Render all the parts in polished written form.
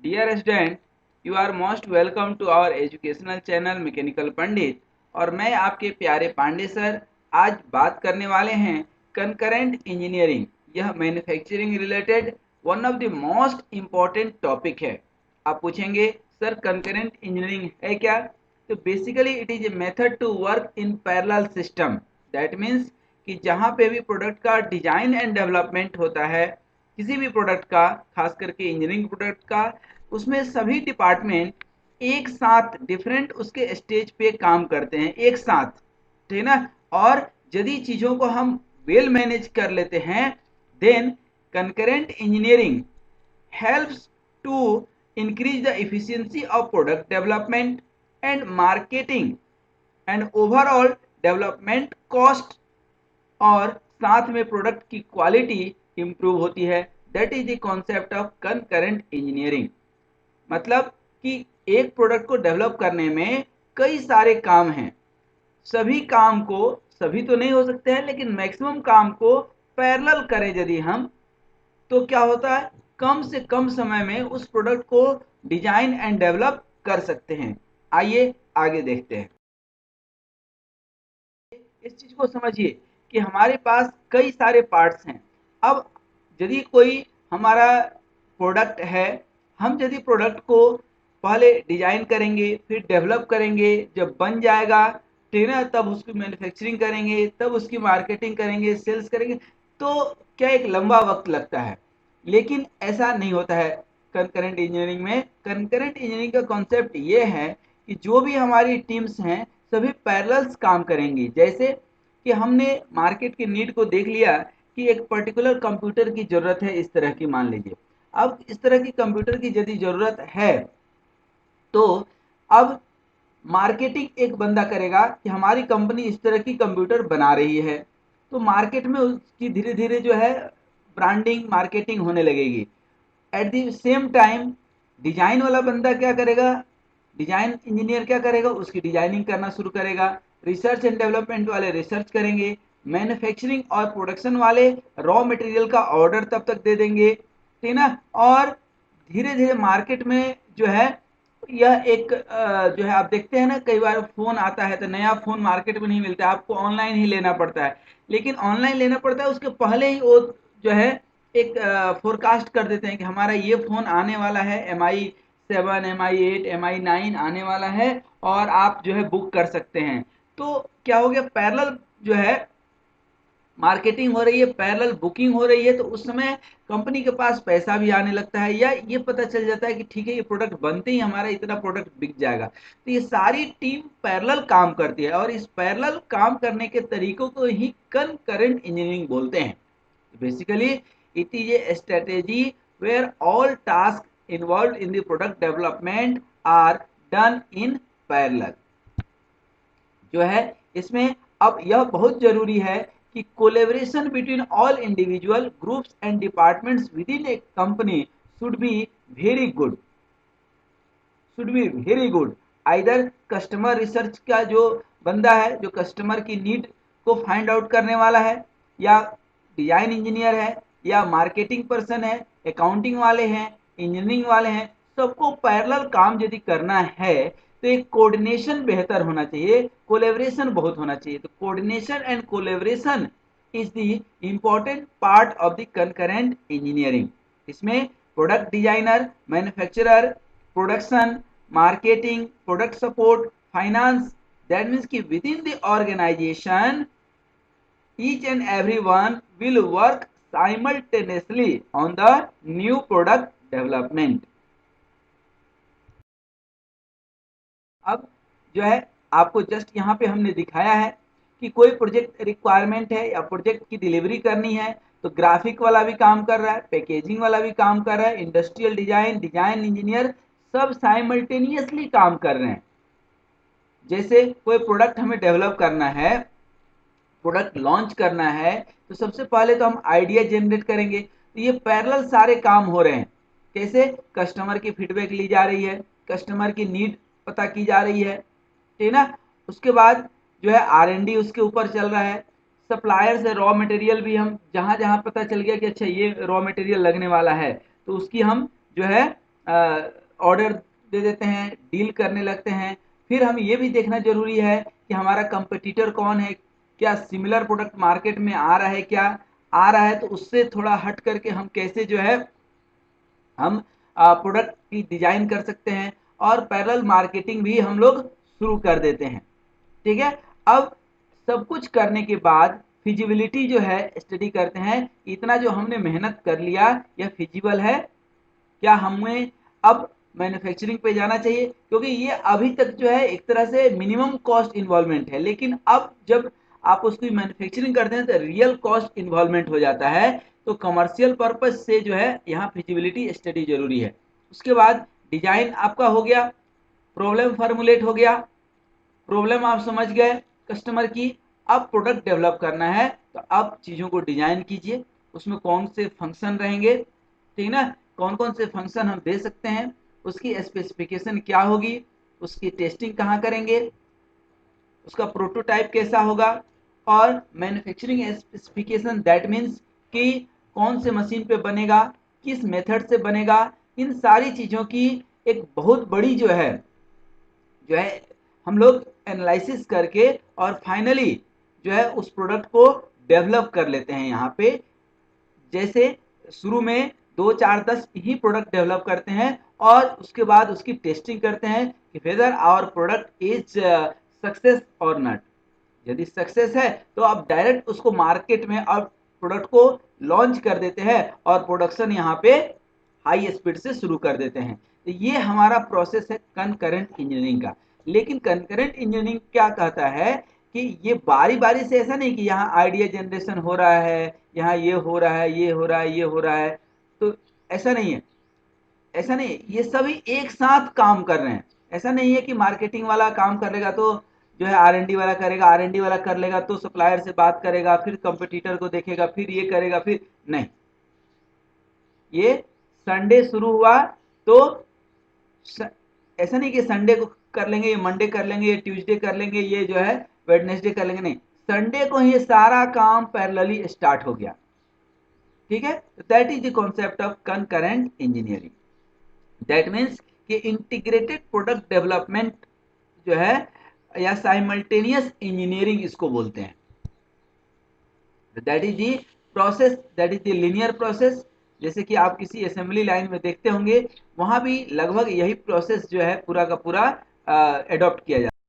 Dear student, you are most welcome to our educational channel mechanical Pandit. और मैं आपके प्यारे पांडे सर आज बात करने वाले हैं कंकरेंट इंजीनियरिंग। यह manufacturing related one of the most important topic है। आप पूछेंगे सर कंकरेंट इंजीनियरिंग है क्या? तो basically it is a method to work in parallel system. That means कि जहाँ पे भी प्रोडक्ट का डिजाइन एंड डेवलपमेंट होता है, किसी भी प्रोडक्ट का, खास करके इंजीनियरिंग प्रोडक्ट का, उसमें सभी डिपार्टमेंट एक साथ डिफरेंट उसके स्टेज पे काम करते हैं एक साथ, ठीक ना। और यदि चीज़ों को हम वेल मैनेज कर लेते हैं, then concurrent engineering helps to increase the efficiency of product development and marketing and overall development cost, और साथ में प्रोडक्ट की क्वालिटी इंप्रूव होती है। That is the concept of concurrent engineering. मतलब कि एक प्रोडक्ट को डेवलप करने में कई सारे काम हैं। सभी काम को, सभी तो नहीं हो सकते हैं, लेकिन मैक्सिमम काम को पैरेलल करें यदि हम, तो क्या होता है, कम से कम समय में उस प्रोडक्ट को डिजाइन एंड डेवलप कर सकते हैं। आइए आगे देखते हैं। इस चीज को समझिए कि हमारे पास कई सारे पार्ट्स हैं। अब यदि कोई हमारा प्रोडक्ट है, हम यदि प्रोडक्ट को पहले डिजाइन करेंगे, फिर डेवलप करेंगे, जब बन जाएगा, ठीक है, तब उसकी मैन्युफैक्चरिंग करेंगे, तब उसकी मार्केटिंग करेंगे, सेल्स करेंगे, तो क्या एक लंबा वक्त लगता है। लेकिन ऐसा नहीं होता है कंकरेंट इंजीनियरिंग में। कंकरेंट इंजीनियरिंग का कॉन्सेप्ट ये है कि जो भी हमारी टीम्स हैं, सभी पैरेलल्स काम करेंगी। जैसे कि हमने मार्केट की नीड को देख लिया कि एक पर्टिकुलर कंप्यूटर की ज़रूरत है, इस तरह की मान लीजिए। अब इस तरह की कंप्यूटर की यदि ज़रूरत है, तो अब मार्केटिंग एक बंदा करेगा कि हमारी कंपनी इस तरह की कंप्यूटर बना रही है, तो मार्केट में उसकी धीरे धीरे जो है ब्रांडिंग, मार्केटिंग होने लगेगी। At the same time design वाला बंदा क्या करेगा, डिजाइन इंजीनियर क्या करेगा, उसकी डिजाइनिंग करना शुरू करेगा। रिसर्च एंड डेवलपमेंट वाले रिसर्च करेंगे। मैन्युफैक्चरिंग और प्रोडक्शन वाले रॉ मटेरियल का ऑर्डर तब तक दे देंगे, ठीक ना। और धीरे धीरे मार्केट में जो है, यह एक जो है, आप देखते हैं ना, कई बार फोन आता है तो नया फोन मार्केट में नहीं मिलता है, आपको ऑनलाइन ही लेना पड़ता है। लेकिन ऑनलाइन लेना पड़ता है, उसके पहले ही वो जो है एक फोरकास्ट कर देते हैं कि हमारा ये फोन आने वाला है, MI7, MI8, MI9 आने वाला है, और आप जो है बुक कर सकते हैं। तो क्या हो गया, पैरेलल जो है मार्केटिंग हो रही है, पैरेलल बुकिंग हो रही है, तो उस समय कंपनी के पास पैसा भी आने लगता है, या ये पता चल जाता है कि ठीक है, ये प्रोडक्ट बनते ही हमारा इतना प्रोडक्ट बिक जाएगा। तो ये सारी टीम पैरेलल काम करती है, और इस पैरेलल काम करने के तरीकों को ही कंकरेंट इंजीनियरिंग बोलते हैं। Basically it is a strategy where all tasks involved in the product development are done in parallel। जो है इसमें अब यह बहुत जरूरी है कि collaboration between all individual groups and departments with in A company should be very good, should be very good. Either customer research का जो बंदा है, जो कस्टमर की नीड को फाइंड आउट करने वाला है, या डिजाइन इंजीनियर है, या मार्केटिंग पर्सन है, अकाउंटिंग वाले हैं, इंजीनियरिंग वाले हैं, सबको पैरेलल काम यदि करना है, तो एक कोऑर्डिनेशन बेहतर होना चाहिए, कोलेबरेशन बहुत होना चाहिए। तो coordination and collaboration is the important part of the concurrent engineering. इसमें product designer, manufacturer, production, marketing, product support, finance, that means कि with in the organisation each and everyone will work simultaneously on the new product development। अब जो है आपको just यहाँ पे हमने दिखाया है कि कोई प्रोजेक्ट रिक्वायरमेंट है या प्रोजेक्ट की डिलीवरी करनी है, तो ग्राफिक वाला भी काम कर रहा है, पैकेजिंग वाला भी काम कर रहा है, इंडस्ट्रियल डिजाइन, डिजाइन इंजीनियर, सब साइमल्टेनियसली काम कर रहे हैं। जैसे कोई प्रोडक्ट हमें डेवलप करना है, प्रोडक्ट लॉन्च करना है, तो सबसे पहले तो हम आइडिया जनरेट करेंगे। तो ये पैरेलल सारे काम हो रहे हैं। कैसे, कस्टमर की फीडबैक ली जा रही है, कस्टमर की नीड पता की जा रही है, ठीक ना। उसके बाद जो है R&D उसके ऊपर चल रहा है। सप्लायर से रॉ मटेरियल भी हम जहाँ जहाँ पता चल गया कि अच्छा ये रॉ मटेरियल लगने वाला है, तो उसकी हम जो है ऑर्डर दे देते हैं, डील करने लगते हैं। फिर हम ये भी देखना ज़रूरी है कि हमारा कंपटीटर कौन है, क्या सिमिलर प्रोडक्ट मार्केट में आ रहा है, क्या आ रहा है, तो उससे थोड़ा हट करके हम कैसे जो है हम प्रोडक्ट की डिजाइन कर सकते हैं और पैरेलल मार्केटिंग भी हम लोग शुरू कर देते हैं। ठीक है। अब सब कुछ करने के बाद फिजिबिलिटी जो है स्टडी करते हैं, इतना जो हमने मेहनत कर लिया यह फिजिबल है, क्या हमें अब मैन्युफैक्चरिंग पे जाना चाहिए, क्योंकि ये अभी तक जो है एक तरह से मिनिमम कॉस्ट इन्वॉल्वमेंट है, लेकिन अब जब आप उसकी मैन्युफैक्चरिंग करते हैं तो रियल कॉस्ट इन्वॉल्वमेंट हो जाता है। तो कमर्शियल पर्पज से जो है यहाँ फिजिबिलिटी स्टडी जरूरी है। उसके बाद डिजाइन आपका हो गया, प्रॉब्लम फार्मूलेट हो गया, प्रॉब्लम आप समझ गए कस्टमर की। अब प्रोडक्ट डेवलप करना है, तो अब चीज़ों को डिजाइन कीजिए, उसमें कौन से फंक्शन रहेंगे, ठीक ना, कौन कौन से फंक्शन हम दे सकते हैं, उसकी स्पेसिफिकेशन क्या होगी, उसकी टेस्टिंग कहाँ करेंगे, उसका प्रोटोटाइप कैसा होगा, और मैन्युफैक्चरिंग स्पेसिफिकेशन दैट मीन्स कि कौन से मशीन पे बनेगा, किस मेथड से बनेगा, इन सारी चीज़ों की एक बहुत बड़ी जो है हम लोग एनालिसिस करके और फाइनली जो है उस प्रोडक्ट को डेवलप कर लेते हैं यहाँ पे। जैसे शुरू में 2 4 10 ही प्रोडक्ट डेवलप करते हैं और उसके बाद उसकी टेस्टिंग करते हैं कि whether our product is success और नॉट। यदि सक्सेस है तो आप डायरेक्ट उसको मार्केट में और प्रोडक्ट को लॉन्च कर देते हैं और प्रोडक्शन यहाँ पे हाई स्पीड से शुरू कर देते हैं। तो ये हमारा प्रोसेस है कनकरेंट इंजीनियरिंग का। लेकिन कनकरेंट इंजीनियरिंग क्या कहता है कि ये बारी बारी से ऐसा नहीं कि यहाँ आइडिया जनरेशन हो रहा है, यहाँ ये हो रहा है, ये हो रहा है, ये हो रहा है, तो ऐसा नहीं है। ऐसा नहीं, ये सभी एक साथ काम कर रहे हैं। ऐसा नहीं है कि मार्केटिंग वाला काम करेगा तो जो है आर एन डी वाला करेगा, आर एन डी वाला कर लेगा तो सप्लायर से बात करेगा, फिर कंपटीटर को देखेगा, फिर ये करेगा, फिर नहीं। ये संडे शुरू हुआ तो ऐसा नहीं कि संडे को कर लेंगे, ये मंडे कर लेंगे, ये ट्यूसडे कर लेंगे, ये जो है वेडनेसडे कर लेंगे, नहीं, संडे को ये सारा काम पैरेलली स्टार्ट हो गया। ठीक है। That is the concept of concurrent engineering. That means कि इंटीग्रेटेड प्रोडक्ट डेवलपमेंट जो है या साइमल्टेनियस इंजीनियरिंग इसको बोलते हैं। That is the process, that is the linear process. जैसे कि आप किसी असेंबली लाइन में देखते होंगे, वहां भी लगभग यही प्रोसेस जो है पूरा का पूरा एडॉप्ट किया जाता है।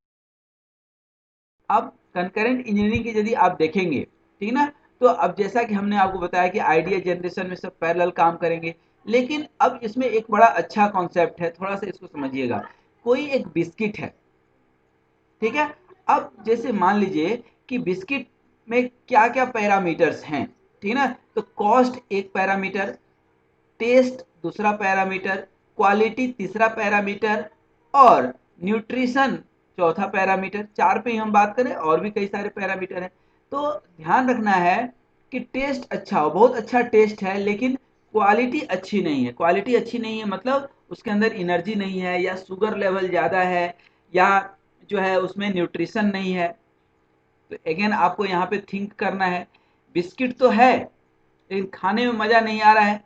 अब कंकरेंट इंजीनियरिंग की यदि आप देखेंगे, ठीक ना, तो अब जैसा कि हमने आपको बताया कि आइडिया जनरेशन में सब पैरेलल काम करेंगे, लेकिन अब इसमें एक बड़ा अच्छा कॉन्सेप्ट है, थोड़ा सा इसको समझिएगा। कोई एक बिस्किट है, ठीक है। अब जैसे मान लीजिए कि बिस्किट में क्या क्या पैरामीटर्स हैं, ठीक ना, तो कॉस्ट एक पैरामीटर, टेस्ट दूसरा पैरामीटर, क्वालिटी तीसरा पैरामीटर और न्यूट्रिशन चौथा पैरामीटर। चार पे ही हम बात करें, और भी कई सारे पैरामीटर हैं। तो ध्यान रखना है कि टेस्ट अच्छा हो, बहुत अच्छा टेस्ट है लेकिन क्वालिटी अच्छी नहीं है। क्वालिटी अच्छी नहीं है मतलब उसके अंदर एनर्जी नहीं है, या शुगर लेवल ज़्यादा है, या जो है उसमें न्यूट्रिशन नहीं है। तो अगेन आपको यहाँ पे थिंक करना है, बिस्किट तो है लेकिन खाने में मज़ा नहीं आ रहा है,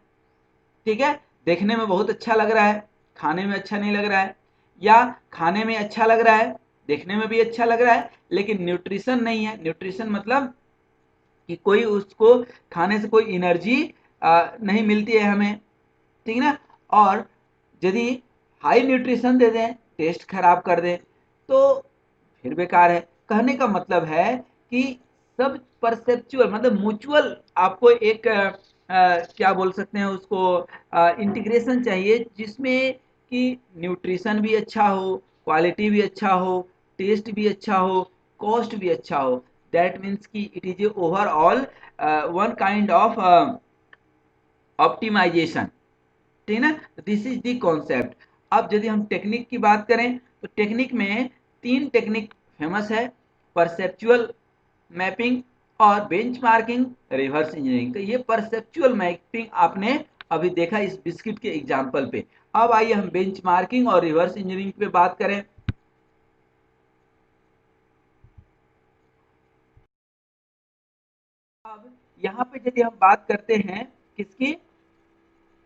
ठीक है, देखने में बहुत अच्छा लग रहा है, खाने में अच्छा नहीं लग रहा है, या खाने में अच्छा लग रहा है, देखने में भी अच्छा लग रहा है, लेकिन न्यूट्रिशन नहीं है। न्यूट्रिशन मतलब कि कोई उसको खाने से कोई एनर्जी नहीं मिलती है हमें, ठीक ना। और यदि हाई न्यूट्रिशन दे दें, टेस्ट खराब कर दें, तो फिर बेकार है। कहने का मतलब है कि सब परसेप्चुअल मतलब म्यूचुअल आपको एक क्या बोल सकते हैं उसको, इंटीग्रेशन चाहिए जिसमें कि न्यूट्रिशन भी अच्छा हो, क्वालिटी भी अच्छा हो, टेस्ट भी अच्छा हो, कॉस्ट भी अच्छा हो। दैट मीन्स कि it is a overall one kind of optimization, ठीक है ना। This is the concept. अब यदि हम टेक्निक की बात करें तो टेक्निक में तीन टेक्निक फेमस है, परसेप्चुअल मैपिंग और बेंचमार्किंग, रिवर्स इंजीनियरिंग। तो ये परसेप्चुअल मैपिंग आपने अभी देखा इस बिस्किट के एग्जांपल पे। अब आइए हम बेंचमार्किंग और रिवर्स इंजीनियरिंग पे बात करें। अब यहाँ पे यदि हम बात करते हैं किसकी,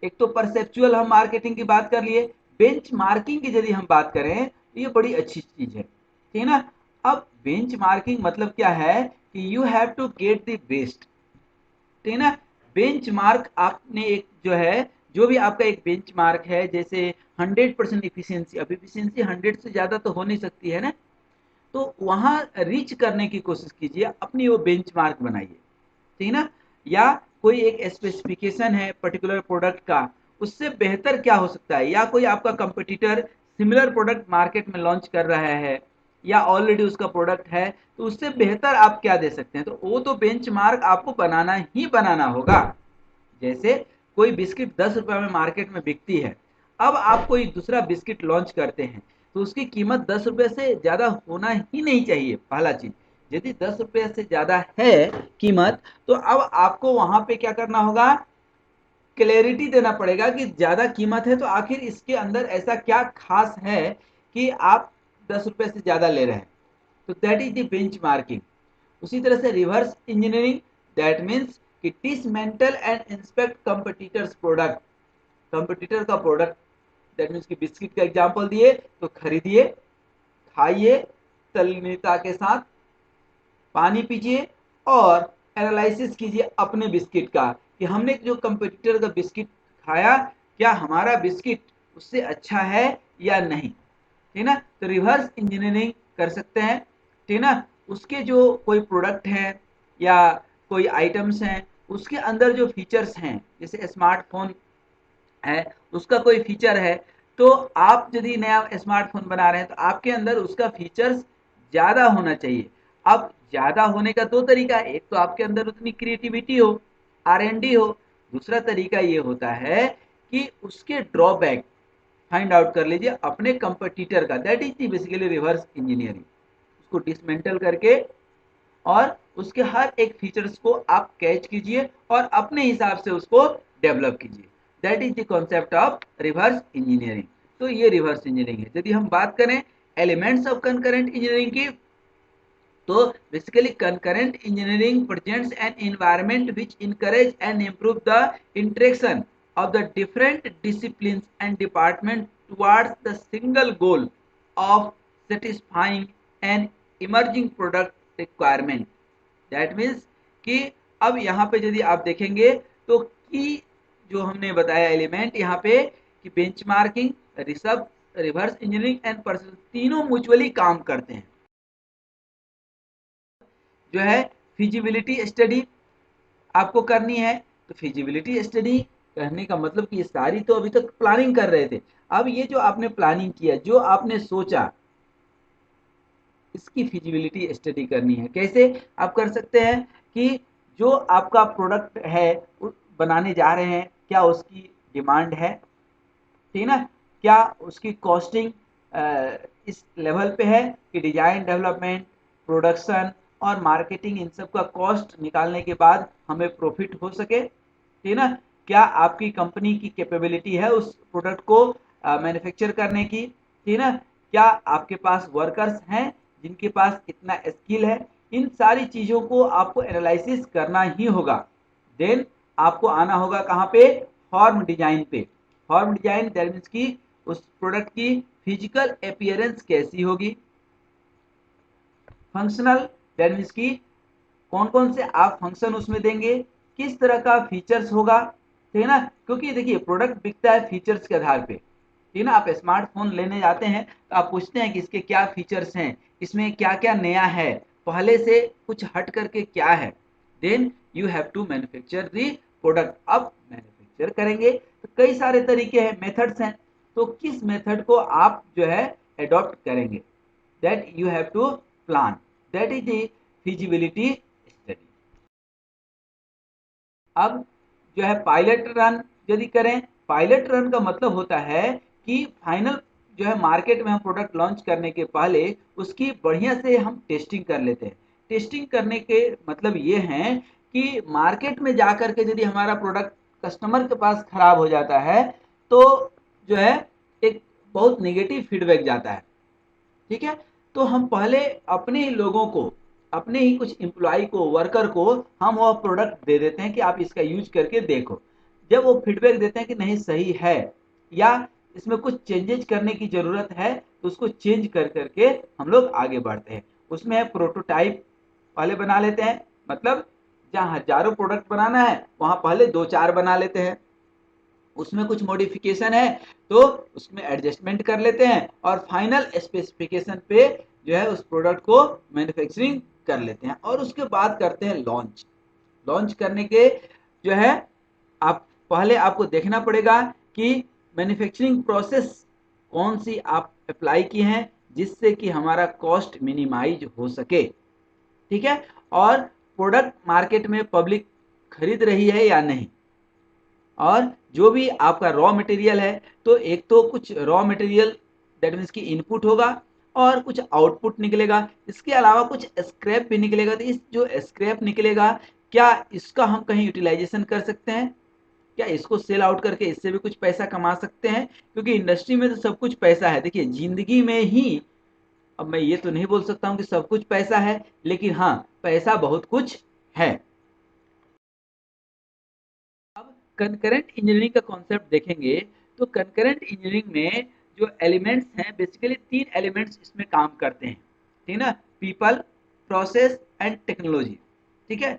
एक तो परसेप्चुअल हम मार्केटिंग की बात कर लिए, बेंच मार्किंग की यदि हम बात करें तो ये बड़ी अच्छी चीज है, ठीक है ना। अब बेंच मार्किंग मतलब क्या है कि you have to get the best, ठीक है ना। बेंच मार्क आपने एक जो है, जो भी आपका एक बेंच मार्क है, जैसे 100% इफिशियंसी, अब इफिशियंसी 100 से ज्यादा तो हो नहीं सकती है ना, तो वहां रीच करने की कोशिश कीजिए, अपनी वो बेंच मार्क बनाइए, ठीक है ना। या कोई एक स्पेसिफिकेशन है पर्टिकुलर प्रोडक्ट का, उससे बेहतर क्या हो सकता है, या कोई आपका कंपटीटर सिमिलर प्रोडक्ट मार्केट में लॉन्च कर रहा है या ऑलरेडी उसका प्रोडक्ट है, तो उससे बेहतर आप क्या दे सकते हैं, तो वो तो बेंचमार्क आपको बनाना ही बनाना होगा। जैसे कोई बिस्किट 10 रुपए में मार्केट में बिकती है, अब आप कोई दूसरा बिस्किट लॉन्च करते हैं, तो उसकी कीमत 10 रुपए से ज्यादा होना ही नहीं चाहिए, पहला चीज। यदि 10 रुपए से ज्यादा है कीमत, तो अब आपको वहां पे क्या करना होगा, क्लैरिटी देना पड़ेगा कि ज्यादा कीमत है तो आखिर इसके अंदर ऐसा क्या खास है कि आप 10 रुपए से ज्यादा ले रहे हैं, तो that is the bench marking. उसी तरह से रिवर्स इंजीनियरिंग, दैट मीन्स कि dismantle and inspect competitors product, competitor का प्रोडक्ट, दैट मीन्स कि बिस्किट का एग्जांपल दिए तो खरीदिए, खाइए तल्लीनता के साथ, पानी पीजिए और एनालिसिस कीजिए अपने बिस्किट का कि हमने जो कंपटीटर का बिस्किट खाया, क्या हमारा बिस्किट उससे अच्छा है या नहीं, ठीक ना। तो रिवर्स इंजीनियरिंग कर सकते हैं, ठीक ना। उसके जो कोई प्रोडक्ट है या कोई आइटम्स हैं, उसके अंदर जो फीचर्स हैं, जैसे स्मार्टफोन है, उसका कोई फीचर है, तो आप यदि नया स्मार्टफोन बना रहे हैं तो आपके अंदर उसका फीचर्स ज़्यादा होना चाहिए। अब ज़्यादा होने का दो तरीका है, एक तो आपके अंदर उतनी क्रिएटिविटी हो, R&D हो, दूसरा तरीका ये होता है कि उसके ड्रॉबैक फाइंड आउट कर लीजिए अपने कंपटीटर का, that is basically reverse engineering. उसको डिसमेंटल करके और उसके हर एक फीचर्स को आप कैच कीजिए और अपने हिसाब से उसको डेवलप कीजिए, that is the concept of reverse engineering. तो ये रिवर्स इंजीनियरिंग है। यदि हम बात करें एलिमेंट्स ऑफ कंकरेंट इंजीनियरिंग की, तो basically concurrent engineering presents an environment which encourage and improve the interaction of the different disciplines and departments towards the single goal of satisfying an emerging product requirement. That means कि अब यहाँ पे यदि आप देखेंगे तो की जो हमने बताया एलिमेंट यहाँ पे कि benchmarking, research, reverse engineering and person, तीनों म्यूचुअली काम करते हैं। जो है फिजिबिलिटी स्टडी आपको करनी है, तो फिजिबिलिटी स्टडी करने का मतलब कि ये सारी तो अभी तक प्लानिंग कर रहे थे, अब ये जो आपने प्लानिंग किया, जो आपने सोचा, इसकी फिजिबिलिटी स्टडी करनी है। कैसे आप कर सकते हैं कि जो आपका प्रोडक्ट है बनाने जा रहे हैं, क्या उसकी डिमांड है, ठीक है ना, क्या उसकी कॉस्टिंग इस लेवल पे है कि डिजाइन, डेवलपमेंट, प्रोडक्शन और मार्केटिंग, इन सब का कॉस्ट निकालने के बाद हमें प्रॉफिट हो सके, ठीक है ना। क्या आपकी कंपनी की कैपेबिलिटी है उस प्रोडक्ट को मैन्युफैक्चर करने की, ठीक है ना। क्या आपके पास वर्कर्स हैं जिनके पास इतना स्किल है, इन सारी चीज़ों को आपको एनालिसिस करना ही होगा। देन आपको आना होगा कहाँ पे, फॉर्म डिजाइन पे। फॉर्म डिजाइन दैट मीन्स की उस प्रोडक्ट की फिजिकल अपीयरेंस कैसी होगी, फंक्शनल दैट मीन्स की कौन कौन से आप फंक्शन उसमें देंगे, किस तरह का फीचर्स होगा, ठीक है ना। क्योंकि देखिए प्रोडक्ट बिकता है फीचर्स के आधार पे, ठीक है ना। आप स्मार्टफोन लेने जाते हैं तो आप पूछते हैं कि इसके क्या फीचर्स हैं, इसमें क्या क्या नया है, पहले से कुछ हट करके क्या है, then you have to manufacture the product. अब मैन्युफैक्चर करेंगे तो कई सारे तरीके हैं, मेथड्स हैं, तो किस मेथड को आप जो है अडॉप्ट करेंगे, that you have to plan, that is the feasibility study. अब जो है पायलट रन यदि करें, पायलट रन का मतलब होता है कि फाइनल जो है मार्केट में हम प्रोडक्ट लॉन्च करने के पहले उसकी बढ़िया से हम टेस्टिंग कर लेते हैं। टेस्टिंग करने के मतलब ये हैं कि मार्केट में जा कर के यदि हमारा प्रोडक्ट कस्टमर के पास खराब हो जाता है, तो जो है एक बहुत नेगेटिव फीडबैक जाता है, ठीक है। तो हम पहले अपने ही लोगों को, अपने ही कुछ एम्प्लॉय को, वर्कर को हम वह प्रोडक्ट दे देते हैं कि आप इसका यूज करके देखो। जब वो फीडबैक देते हैं कि नहीं सही है या इसमें कुछ चेंजेज करने की ज़रूरत है, तो उसको चेंज कर करके हम लोग आगे बढ़ते हैं। उसमें है प्रोटोटाइप पहले बना लेते हैं, मतलब जहाँ हजारों प्रोडक्ट बनाना है वहाँ पहले 2-4 बना लेते हैं, उसमें कुछ मॉडिफिकेशन है तो उसमें एडजस्टमेंट कर लेते हैं और फाइनल स्पेसिफिकेशन पे जो है उस प्रोडक्ट को मैन्युफैक्चरिंग कर लेते हैं और उसके बाद करते हैं लॉन्च। लॉन्च करने के जो है आप पहले आपको देखना पड़ेगा कि मैन्युफैक्चरिंग प्रोसेस कौन सी आप अप्लाई की हैं जिससे कि हमारा कॉस्ट मिनिमाइज हो सके, ठीक है, और प्रोडक्ट मार्केट में पब्लिक खरीद रही है या नहीं, और जो भी आपका रॉ मटेरियल है तो एक तो कुछ रॉ मटेरियल दैट मीन्स की इनपुट होगा और कुछ आउटपुट निकलेगा, इसके अलावा कुछ स्क्रैप भी निकलेगा। तो इस जो स्क्रैप निकलेगा क्या इसका हम कहीं यूटिलाइजेशन कर सकते हैं, क्या इसको सेल आउट करके इससे भी कुछ पैसा कमा सकते हैं, क्योंकि इंडस्ट्री में तो सब कुछ पैसा है। देखिए जिंदगी में ही, अब मैं ये तो नहीं बोल सकता हूँ कि सब कुछ पैसा है, लेकिन हाँ पैसा बहुत कुछ है। अब कंकरेंट इंजीनियरिंग का कॉन्सेप्ट देखेंगे तो कंकरेंट इंजीनियरिंग में जो एलिमेंट्स हैं बेसिकली 3 एलिमेंट्स इसमें काम करते हैं, ठीक ना, पीपल, प्रोसेस एंड टेक्नोलॉजी, ठीक है,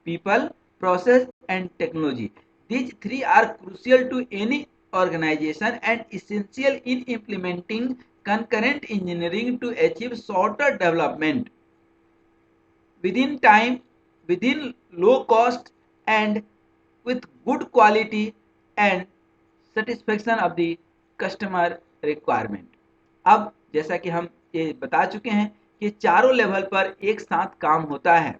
people, process and technology, these three are crucial to any organization and essential in implementing concurrent engineering to achieve shorter development within time, within low cost and with good quality and satisfaction of the customer requirement। अब जैसा कि हम ये बता चुके हैं कि चारों लेवल पर एक साथ काम होता है।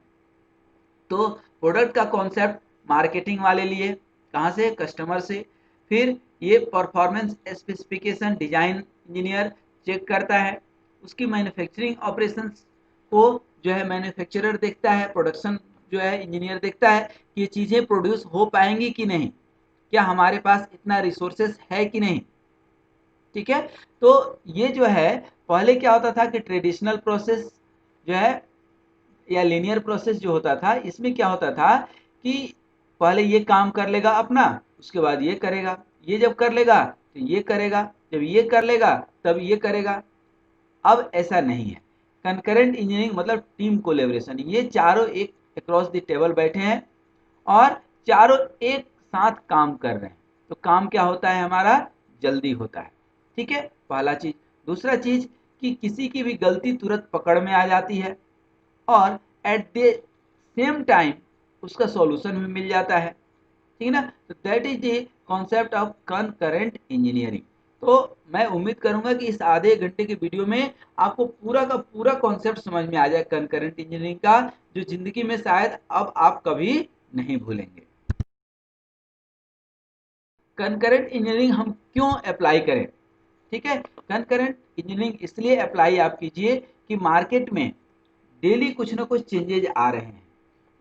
तो प्रोडक्ट का कॉन्सेप्ट मार्केटिंग वाले लिए, कहाँ से, कस्टमर से, फिर ये performance specification design engineer check करता है, उसकी मैन्युफैक्चरिंग ऑपरेशंस को जो है मैन्युफैक्चरर देखता है, प्रोडक्शन जो है इंजीनियर देखता है कि ये चीज़ें प्रोड्यूस हो पाएंगी कि नहीं, क्या हमारे पास इतना रिसोर्सेस है कि नहीं, ठीक है। तो ये जो है पहले क्या होता था कि ट्रेडिशनल प्रोसेस जो है या लीनियर प्रोसेस जो होता था, इसमें क्या होता था कि पहले ये काम कर लेगा अपना, उसके बाद ये करेगा, ये जब कर लेगा तो ये करेगा, जब ये कर लेगा तब ये करेगा। अब ऐसा नहीं है, कंकरेंट इंजीनियरिंग मतलब टीम कोलेब्रेशन, ये चारों एक अक्रॉस द टेबल बैठे हैं और चारों एक साथ काम कर रहे हैं, तो काम क्या होता है हमारा, जल्दी होता है, ठीक है, पहला चीज। दूसरा चीज कि किसी की भी गलती तुरंत पकड़ में आ जाती है और एट द सेम टाइम उसका सॉल्यूशन भी मिल जाता है, ठीक है ना। तो that is the concept of concurrent engineering. तो मैं उम्मीद करूंगा कि इस आधे घंटे के वीडियो में आपको पूरा का पूरा कॉन्सेप्ट समझ में आ जाए कनकरेंट इंजीनियरिंग का, जो जिंदगी में शायद अब आप कभी नहीं भूलेंगे। कनकरेंट इंजीनियरिंग हम क्यों अप्लाई करें, ठीक है, कनकरेंट इंजीनियरिंग इसलिए अप्लाई आप कीजिए कि मार्केट में डेली कुछ ना कुछ चेंजेज आ रहे हैं,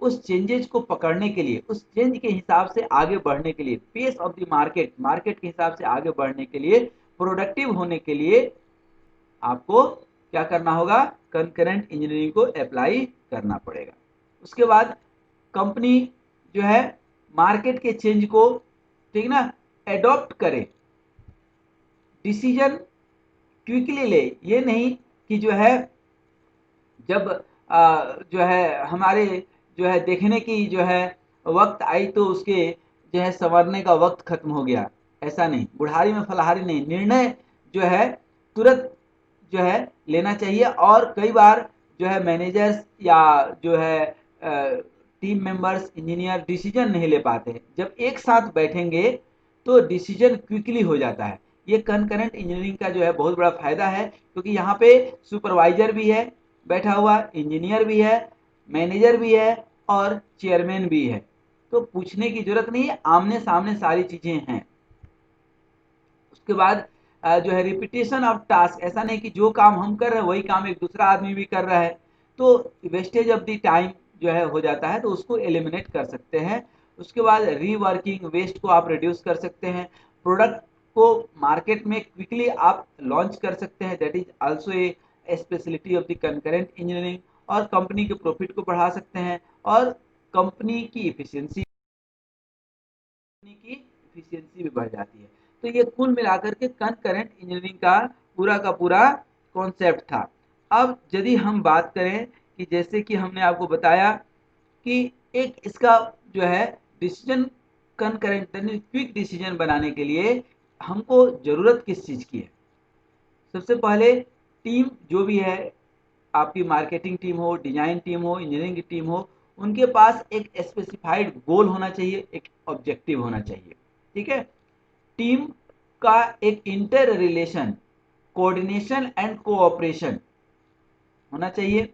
उस चेंजेज को पकड़ने के लिए, उस चेंज के हिसाब से आगे बढ़ने के लिए, pace of the market, market के हिसाब से आगे बढ़ने के लिए, प्रोडक्टिव होने के लिए आपको क्या करना होगा, कंकरेंट इंजीनियरिंग को अप्लाई करना पड़ेगा। उसके बाद कंपनी जो है मार्केट के चेंज को, ठीक ना, एडॉप्ट करे, डिसीजन क्विकली ले, ये नहीं कि जो है जब जो है हमारे जो है देखने की जो है वक्त आई तो उसके जो है संवरने का वक्त खत्म हो गया, ऐसा नहीं, बुढ़ारी में फलाहारी नहीं, निर्णय जो है तुरंत जो है लेना चाहिए। और कई बार जो है मैनेजर्स या जो है टीम मेंबर्स इंजीनियर डिसीजन नहीं ले पाते, जब एक साथ बैठेंगे तो डिसीजन क्विकली हो जाता है। ये कनकरेंट इंजीनियरिंग का जो है बहुत बड़ा फायदा है, क्योंकि यहाँ पे सुपरवाइजर भी है बैठा हुआ, इंजीनियर भी है, मैनेजर भी है और चेयरमैन भी है, तो पूछने की जरूरत नहीं है, आमने सामने सारी चीजें हैं। उसके बाद जो है रिपीटेशन ऑफ टास्क, ऐसा नहीं कि जो काम हम कर रहे हैं वही काम एक दूसरा आदमी भी कर रहा है, तो वेस्टेज ऑफ द टाइम जो है हो जाता है, तो उसको एलिमिनेट कर सकते हैं। उसके बाद रीवर्किंग वेस्ट को आप रिड्यूस कर सकते हैं, प्रोडक्ट को मार्केट में क्विकली आप लॉन्च कर सकते हैं, that is also a speciality of the concurrent engineering, और कंपनी के प्रॉफिट को बढ़ा सकते हैं और कंपनी की इफिशियंसी की एफिशिएंसी भी बढ़ जाती है। तो ये कुल मिलाकर के कनकरेंट इंजीनियरिंग का पूरा कॉन्सेप्ट था। अब यदि हम बात करें कि जैसे कि हमने आपको बताया कि एक इसका जो है डिसीजन कनकरेंट यानी क्विक डिसीजन बनाने के लिए हमको ज़रूरत किस चीज़ की है। सबसे पहले टीम जो भी है, आपकी मार्केटिंग टीम हो, डिजाइन टीम हो, इंजीनियरिंग की टीम हो, उनके पास एक स्पेसिफाइड गोल होना चाहिए, एक ऑब्जेक्टिव होना चाहिए। ठीक है। टीम का एक inter relation, coordination and cooperation होना चाहिए।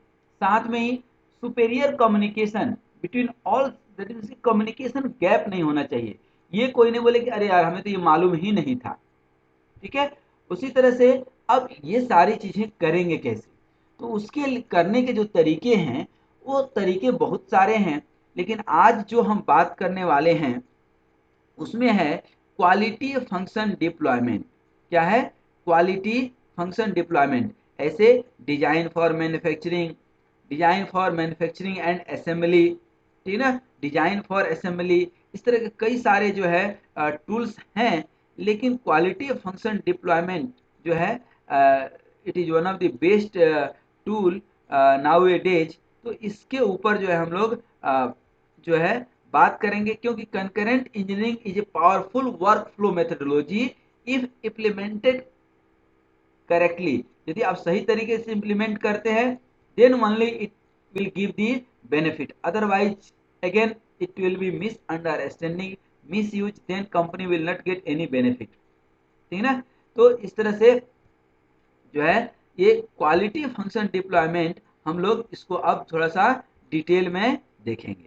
साथ में ही superior communication between all, that means communication gap नहीं होना चाहिए। ये कोई नहीं बोले कि अरे यार हमें तो ये मालूम ही नहीं था। ठीक है। उसी तरह से अब ये सारी चीजें करेंगे कैसे, तो उसके करने के जो तरीके हैं वो तरीके बहुत सारे हैं, लेकिन आज जो हम बात करने वाले हैं उसमें है क्वालिटी फंक्शन डिप्लॉयमेंट। क्या है? Quality function deployment. ऐसे design for manufacturing, design for manufacturing and assembly, ठीक है ना, डिजाइन फॉर असेंबली, इस तरह के कई सारे जो है टूल्स हैं। लेकिन क्वालिटी फंक्शन डिप्लॉयमेंट जो है it is one of the best tool now A days. तो इसके ऊपर जो है हम लोग जो है बात करेंगे, क्योंकि concurrent engineering is a powerful work flow methodology if implemented correctly. यदि आप सही तरीके से इम्प्लीमेंट करते हैं then only it will give the benefit, otherwise again it will be misunderstanding, misuse, then company will not get any benefit. ठीक है ना। तो इस तरह से जो है ये क्वालिटी फंक्शन डिप्लॉयमेंट हम लोग इसको अब थोड़ा सा डिटेल में देखेंगे।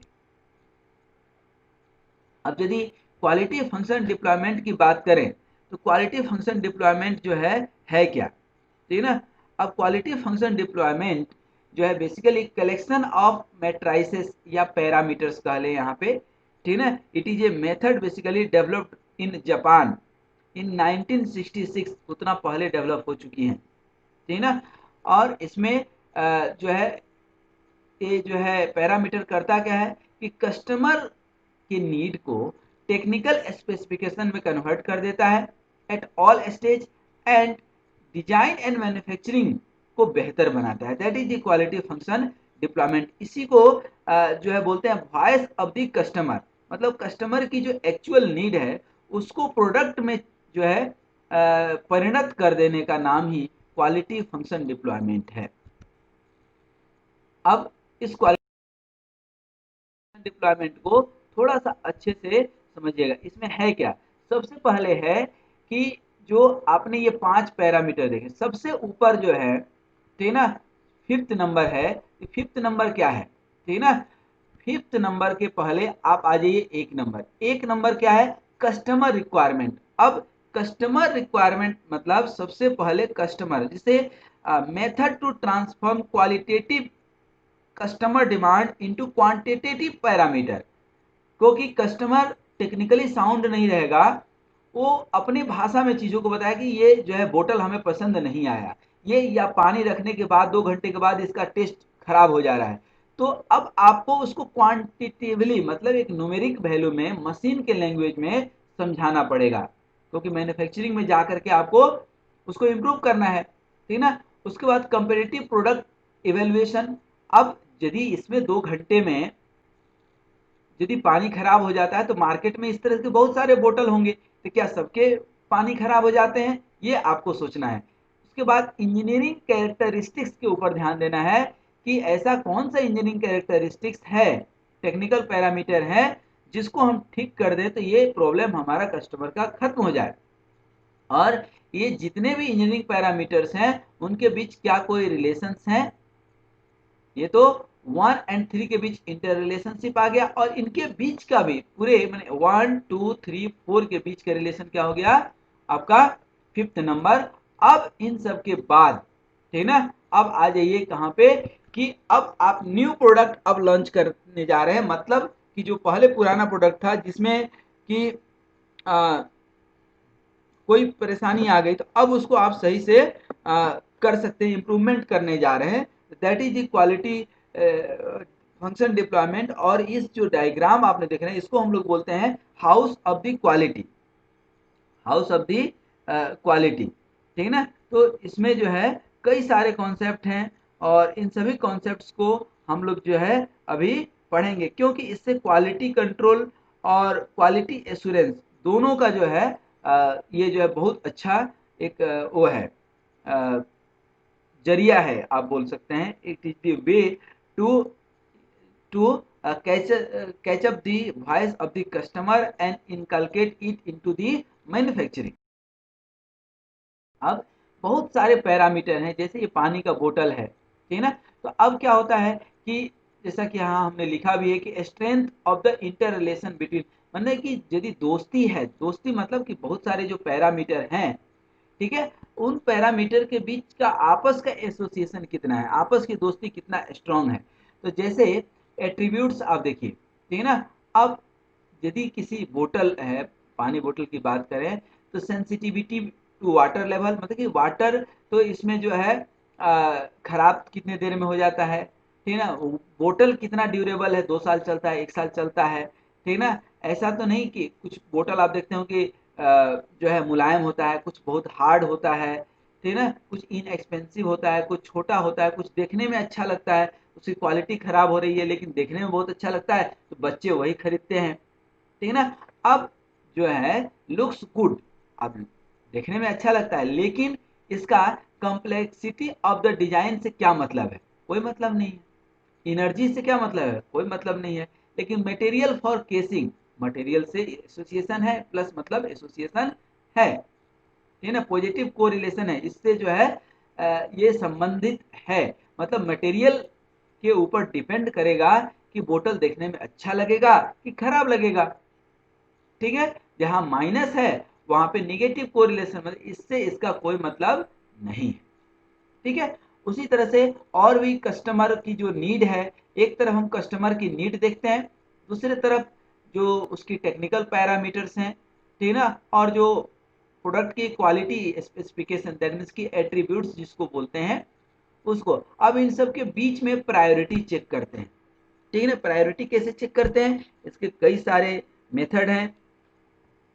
अब यदि क्वालिटी फंक्शन डिप्लॉयमेंट की बात करें तो क्वालिटी फंक्शन डिप्लॉयमेंट जो है क्या, ठीक है ना। अब क्वालिटी फंक्शन डिप्लॉयमेंट जो है बेसिकली कलेक्शन ऑफ मैट्राइसेस या पैरामीटर्स कह लें यहाँ पे, ठीक है ना। It is a method basically developed in Japan in 1966, उतना पहले डेवलप हो चुकी हैं, ठीक है ना। और इसमें जो है ये जो है पैरामीटर करता क्या है कि कस्टमर की नीड को टेक्निकल स्पेसिफिकेशन में कन्वर्ट कर देता है at all stage, and design and manufacturing को बेहतर बनाता है। That is the quality function deployment. इसी को जो है बोलते हैं वॉइस ऑफ द कस्टमर, मतलब कस्टमर की जो एक्चुअल नीड है उसको प्रोडक्ट में जो है परिणत कर देने का नाम ही क्वालिटी फंक्शन डिप्लॉयमेंट है। अब इस क्वालिटी डिप्लॉयमेंट को थोड़ा सा अच्छे से समझिएगा, इसमें है क्या। सबसे पहले है कि जो आपने ये 5 पैरामीटर देखे, सबसे ऊपर जो है, ठीक है ना, फिफ्थ नंबर है। फिफ्थ नंबर क्या है, ठीक है ना। फिफ्थ नंबर के पहले आप आ जाइए एक नंबर। एक नंबर क्या है? Customer requirement. अब कस्टमर रिक्वायरमेंट मतलब सबसे पहले कस्टमर, जिसे method to transform qualitative customer demand into quantitative parameter. क्योंकि कस्टमर टेक्निकली साउंड नहीं रहेगा, वो अपनी भाषा में चीज़ों को बताया कि ये जो है बोतल हमें पसंद नहीं आया, ये या पानी रखने के बाद 2 घंटे के बाद इसका टेस्ट खराब हो जा रहा है। तो अब आपको उसको क्वांटिटिवली मतलब एक न्यूमेरिक वैल्यू में मशीन के लैंग्वेज में समझाना पड़ेगा, क्योंकि मैन्युफैक्चरिंग में जा करके आपको उसको इम्प्रूव करना है, ठीक ना। उसके बाद कंपेरेटिव प्रोडक्ट इवेल्युएशन। अब यदि इसमें 2 घंटे में यदि पानी खराब हो जाता है तो मार्केट में इस तरह के बहुत सारे बोतल होंगे, तो क्या सबके पानी खराब हो जाते हैं, ये आपको सोचना है। उसके बाद इंजीनियरिंग कैरेक्टरिस्टिक्स के ऊपर ध्यान देना है कि ऐसा कौन सा इंजीनियरिंग कैरेक्टरिस्टिक्स है, टेक्निकल पैरामीटर है, जिसको हम ठीक कर दें तो ये प्रॉब्लम हमारा कस्टमर का खत्म हो जाए। और ये जितने भी इंजीनियरिंग पैरामीटर्स हैं उनके बीच क्या कोई रिलेशंस हैं, ये तो 1 और 3 के बीच इंटर रिलेशनशिप आ गया, और इनके बीच का भी पूरे मैंने 1 2 3 4 के बीच का रिलेशन क्या हो गया आपका फिफ्थ नंबर। अब इन सब के बाद, ठीक ना, अब आ जाइए कहाँ पे कि अब आप न्यू प्रोडक्ट अब लॉन्च करने जा रहे हैं, मतलब कि जो पहले पुराना प्रोडक्ट था जिसमें कि कोई परेशानी आ गई तो अब उसको आप सही से कर सकते हैं, इम्प्रूवमेंट करने जा रहे हैं। That is the quality function deployment, और इस जो डायग्राम आपने देख रहे हैं इसको हम लोग बोलते हैं house of the quality, house of the quality, ठीक है ना। तो इसमें जो है कई सारे कॉन्सेप्ट हैं और इन सभी कॉन्सेप्ट्स को हम लोग जो है अभी पढ़ेंगे, क्योंकि इससे क्वालिटी कंट्रोल और क्वालिटी एश्योरेंस दोनों का जो है ये जो है बहुत अच्छा एक वो है, जरिया है आप बोल सकते हैं। It is the way to to catch up the voice of the customer and inculcate it into the manufacturing। अब बहुत सारे पैरामीटर हैं, जैसे ये पानी का बोतल है, ठीक है ना। तो अब क्या होता है कि जैसा कि यहाँ हमने लिखा भी है कि strength of the inter relation between, मतलब कि यदि दोस्ती है, दोस्ती मतलब कि बहुत सारे जो पैरामीटर हैं, ठीक है, उन पैरामीटर के बीच का आपस का एसोसिएशन कितना है, आपस की दोस्ती कितना स्ट्रांग है। तो जैसे एट्रीब्यूट्स आप देखिए, ठीक है ना। अब यदि किसी बोतल है, पानी बोतल की बात करें, तो सेंसिटिविटी टू वाटर लेवल, मतलब कि वाटर तो इसमें जो है खराब कितने देर में हो जाता है, ठीक है ना। बोतल कितना ड्यूरेबल है, 2 साल चलता है, 1 साल चलता है, ठीक है ना। ऐसा तो नहीं कि कुछ बोतल आप देखते हो कि जो है मुलायम होता है, कुछ बहुत हार्ड होता है, ठीक है ना, कुछ इनएक्सपेंसिव होता है, कुछ छोटा होता है, कुछ देखने में अच्छा लगता है, उसकी क्वालिटी खराब हो रही है लेकिन देखने में बहुत अच्छा लगता है, तो बच्चे वही खरीदते हैं, ठीक है ना। अब जो है लुक्स गुड, अब देखने में अच्छा लगता है, लेकिन इसका कॉम्प्लेक्सिटी ऑफ द डिजाइन से क्या मतलब है, कोई मतलब नहीं है। एनर्जी से क्या मतलब है, कोई मतलब नहीं है। लेकिन मटेरियल फॉर केसिंग, मटेरियल से एसोसिएशन है, प्लस मतलब एसोसिएशन है, ठीक है ना, पॉजिटिव कोरिलेशन है, इससे जो है ये संबंधित है। मतलब मटेरियल के ऊपर डिपेंड करेगा कि बोतल देखने में अच्छा लगेगा कि खराब लगेगा, ठीक है। जहां माइनस है वहां पे निगेटिव कोरिलेशन, मतलब इससे इसका कोई मतलब नहीं है, ठीक है। उसी तरह से और भी कस्टमर की जो नीड है, एक तरफ हम कस्टमर की नीड देखते हैं, दूसरी तरफ जो उसकी टेक्निकल पैरामीटर्स हैं, ठीक है ना, और जो प्रोडक्ट की क्वालिटी स्पेसिफिकेशन, दैट मीन्स की एट्रीब्यूट्स जिसको बोलते हैं उसको। अब इन सब के बीच में प्रायोरिटी चेक करते हैं, ठीक है ना। प्रायोरिटी कैसे चेक करते हैं, इसके कई सारे मेथड हैं,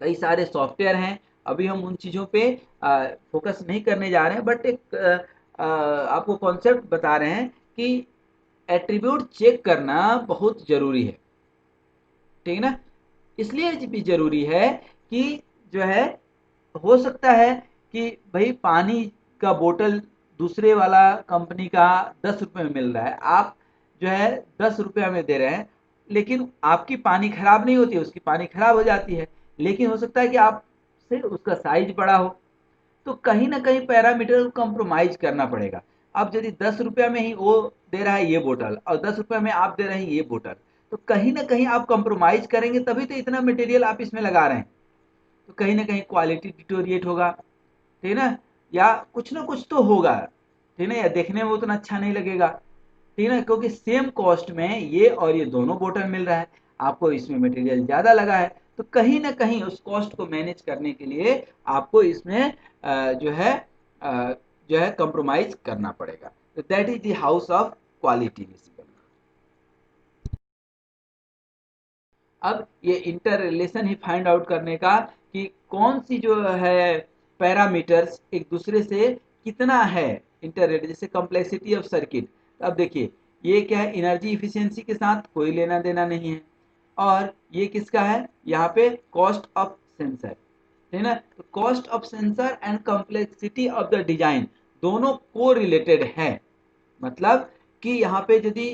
कई सारे सॉफ्टवेयर हैं। अभी हम उन चीज़ों पे फोकस नहीं करने जा रहे हैं, बट एक आपको कॉन्सेप्ट बता रहे हैं कि एट्रीब्यूट चेक करना बहुत ज़रूरी है, ठीक है ना। इसलिए भी ज़रूरी है कि जो है हो सकता है कि भाई पानी का बोतल दूसरे वाला कंपनी का 10 रुपये में मिल रहा है, आप जो है 10 रुपया में दे रहे हैं, लेकिन आपकी पानी खराब नहीं होती है, उसकी पानी खराब हो जाती है, लेकिन हो सकता है कि आपसे उसका साइज बड़ा हो, तो कहीं ना कहीं पैरामीटर को कंप्रोमाइज करना पड़ेगा। अब यदि 10 रुपया में ही वो दे रहा है ये बोतल और 10 रुपया में आप दे रहे हैं ये बोतल, तो कहीं ना कहीं आप कंप्रोमाइज करेंगे, तभी तो इतना मटेरियल आप इसमें लगा रहे हैं, तो कहीं ना कहीं क्वालिटी डिटोरिएट होगा, ठीक है ना, या कुछ तो होगा, ठीक है ना, या देखने में उतना अच्छा नहीं लगेगा, ठीक है ना, क्योंकि सेम कॉस्ट में ये और ये दोनों बोतल मिल रहा है, आपको इसमें मटेरियल ज़्यादा लगा है, तो कहीं ना कहीं उस कॉस्ट को मैनेज करने के लिए आपको इसमें जो है अ, जो है कंप्रोमाइज करना पड़ेगा। तो that is the house of quality basically. अब ये इंटर रिलेशन ही फाइंड आउट करने का कि कौन सी जो है पैरामीटर्स एक दूसरे से कितना है इंटर, जैसे कॉम्प्लेक्सिटी ऑफ सर्किट। अब देखिए ये क्या है, एनर्जी इफिशियंसी के साथ कोई लेना देना नहीं है, और ये किसका है, यहाँ पे कॉस्ट ऑफ सेंसर, है ना। तो cost of sensor and complexity of the design दोनों को रिलेटेड है। मतलब कि यहाँ पे यदि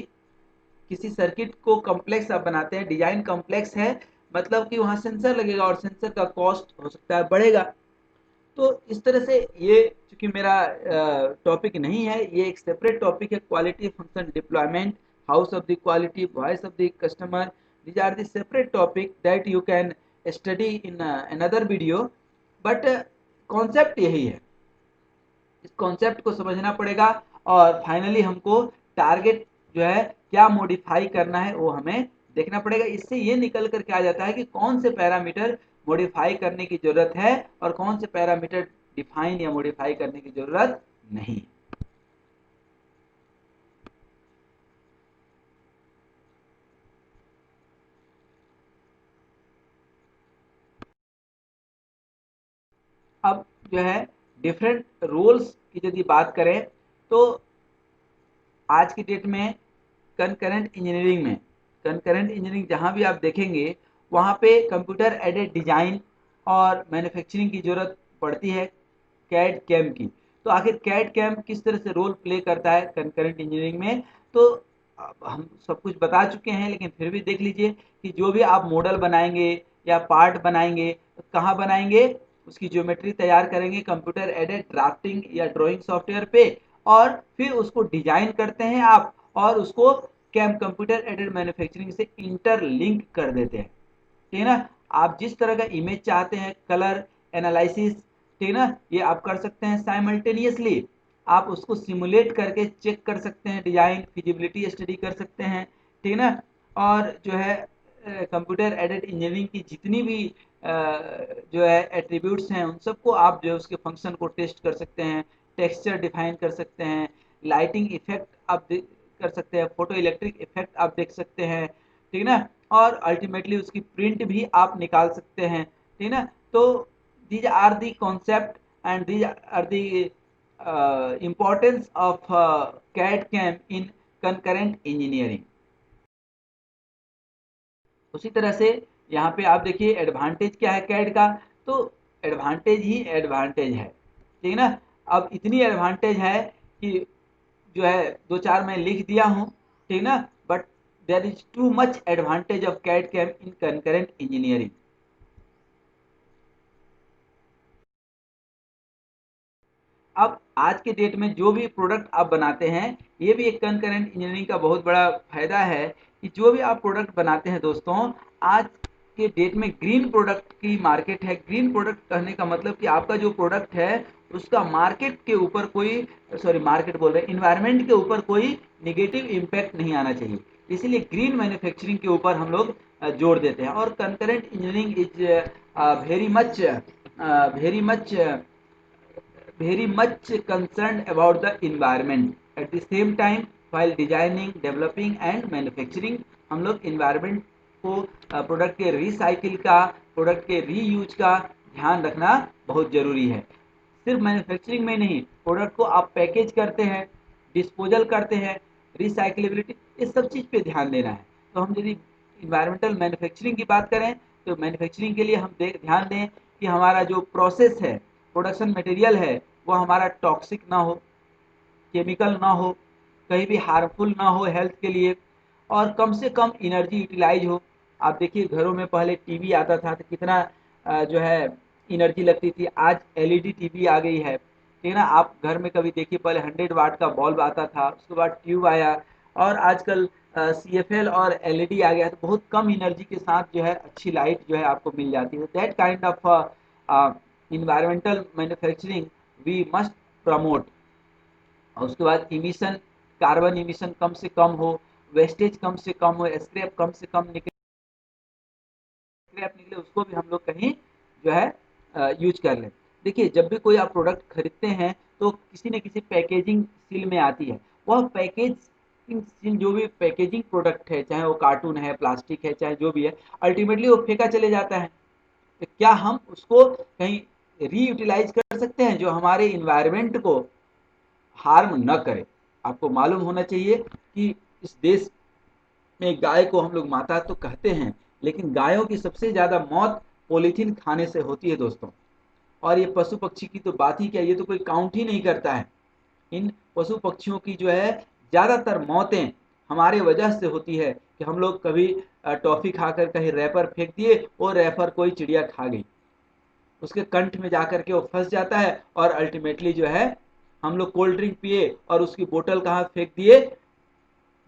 किसी सर्किट को कॉम्प्लेक्स आप बनाते हैं, डिजाइन कॉम्प्लेक्स है, मतलब कि वहाँ सेंसर लगेगा और सेंसर का कॉस्ट हो सकता है बढ़ेगा। तो इस तरह से ये चूंकि मेरा टॉपिक नहीं है, ये एक सेपरेट टॉपिक है, quality function deployment, house of the quality, voice of the customer, these are the separate topic that you can study in another video, but concept यही है, इस कॉन्सेप्ट को समझना पड़ेगा, और फाइनली हमको टारगेट जो है क्या मॉडिफाई करना है वो हमें देखना पड़ेगा। इससे ये निकल कर के आ जाता है कि कौन से पैरामीटर मॉडिफाई करने की जरूरत है और कौन से पैरामीटर डिफाइन या मॉडिफाई करने की जरूरत नहीं। जो है डिफरेंट रोल्स की यदि बात करें तो आज की डेट में कंकरेंट इंजीनियरिंग जहाँ भी आप देखेंगे वहाँ पे कंप्यूटर एडेड डिजाइन और मैन्युफैक्चरिंग की जरूरत पड़ती है कैड कैम की। तो आखिर कैड कैम किस तरह से रोल प्ले करता है कंकरेंट इंजीनियरिंग में, तो अब हम सब कुछ बता चुके हैं, लेकिन फिर भी देख लीजिए कि जो भी आप मॉडल बनाएंगे या पार्ट बनाएंगे तो कहाँ बनाएंगे, उसकी ज्योमेट्री तैयार करेंगे कंप्यूटर एडेड ड्राफ्टिंग या ड्राइंग सॉफ्टवेयर पे, और फिर उसको डिजाइन करते हैं आप और उसको कैम कंप्यूटर एडेड मैन्युफैक्चरिंग से इंटरलिंक कर देते हैं। ठीक है ना। आप जिस तरह का इमेज चाहते हैं, कलर एनालिसिस, ठीक है ना, ये आप कर सकते हैं साइमल्टेनियसली। आप उसको सिमुलेट करके चेक कर सकते हैं, डिजाइन फिजिबिलिटी स्टडी कर सकते हैं, ठीक है ना। और जो है कंप्यूटर एडेड इंजीनियरिंग की जितनी भी जो है एट्रीब्यूट्स हैं उन सबको आप जो है उसके फंक्शन को टेस्ट कर सकते हैं, टेक्सचर डिफाइन कर सकते हैं, लाइटिंग इफेक्ट आप कर सकते हैं, फोटो इलेक्ट्रिक इफेक्ट आप देख सकते हैं, ठीक है ना। और अल्टीमेटली उसकी प्रिंट भी आप निकाल सकते हैं, ठीक है ना। तो these are the concept and these are the importance of CAD CAM in concurrent engineering. उसी तरह से यहाँ पे आप देखिए एडवांटेज क्या है कैड का, तो एडवांटेज ही एडवांटेज है, ठीक है ना। अब इतनी एडवांटेज है कि जो है दो चार मैं लिख दिया हूँ, ठीक ना, but there is too much advantage of CAD CAM in concurrent engineering. अब आज के डेट में जो भी प्रोडक्ट आप बनाते हैं, ये भी एक कंकरेंट इंजीनियरिंग का बहुत बड़ा फायदा है कि जो भी आप प्रोडक्ट बनाते हैं दोस्तों, आज के डेट में ग्रीन प्रोडक्ट की मार्केट है। ग्रीन प्रोडक्ट कहने का मतलब कि आपका जो प्रोडक्ट है उसका मार्केट के ऊपर कोई, सॉरी मार्केट बोल रहे हैं, इन्वायरमेंट के ऊपर कोई निगेटिव इम्पैक्ट नहीं आना चाहिए। इसीलिए ग्रीन मैन्युफैक्चरिंग के ऊपर हम लोग जोर देते हैं। और concurrent engineering is very much concerned about the environment at the same time while designing developing and manufacturing। हम लोग environment को प्रोडक्ट के रिसाइकिल का, प्रोडक्ट के रीयूज का ध्यान रखना बहुत जरूरी है। सिर्फ मैन्युफैक्चरिंग में नहीं, प्रोडक्ट को आप पैकेज करते हैं, डिस्पोजल करते हैं, रिसाइकिलेबिलिटी, इस सब चीज़ पे ध्यान देना है। तो हम यदि इन्वायरमेंटल मैन्युफैक्चरिंग की बात करें तो मैन्युफैक्चरिंग के लिए हम ध्यान दें कि हमारा जो प्रोसेस है, प्रोडक्शन मटेरियल है, वो हमारा टॉक्सिक ना हो, केमिकल ना हो, कहीं भी हार्मफुल ना हो हेल्थ के लिए, और कम से कम एनर्जी यूटिलाइज हो। आप देखिए घरों में पहले टीवी आता था तो कितना जो है एनर्जी लगती थी, आज एलईडी टीवी आ गई है, ठीक है ना। आप घर में कभी देखिए पहले 100 वाट का बल्ब आता था, उसके बाद ट्यूब आया, और आजकल सीएफएल और एलईडी आ गया, तो बहुत कम एनर्जी के साथ जो है अच्छी लाइट जो है आपको मिल जाती है। That kind of environmental manufacturing we must promote. और उसके बाद इमिशन, कार्बन इमिशन कम से कम हो, वेस्टेज कम से कम हो, स्क्रैप कम से कम निकले, स्क्रैप निकले उसको भी हम लोग कहीं जो है यूज कर लें। देखिए जब भी कोई आप प्रोडक्ट खरीदते हैं तो किसी न किसी पैकेजिंग सील में आती है। वह पैकेजिंग सील, जो भी पैकेजिंग प्रोडक्ट है, चाहे वो कार्टून है, प्लास्टिक है, चाहे जो भी है, अल्टीमेटली वो फेंका चले जाता है। तो क्या हम उसको कहीं रीयूटिलाइज कर सकते हैं जो हमारे इन्वायरमेंट को हार्म न करे। आपको मालूम होना चाहिए कि इस देश में गाय को हम लोग माता तो कहते हैं, लेकिन गायों की सबसे ज्यादा मौत पॉलीथीन खाने से होती है दोस्तों। और ये पशु पक्षी की तो बात ही क्या, ये तो कोई काउंट ही नहीं करता है। इन पशु पक्षियों की जो है ज्यादातर मौतें हमारे वजह से होती है कि हम लोग कभी टॉफी खाकर कहीं रैपर फेंक दिए और रैपर कोई चिड़िया खा गई, उसके कंठ में जाकर के वो फंस जाता है, और अल्टीमेटली जो है हम लोग कोल्ड ड्रिंक पिए और उसकी बोतल कहाँ फेंक दिए,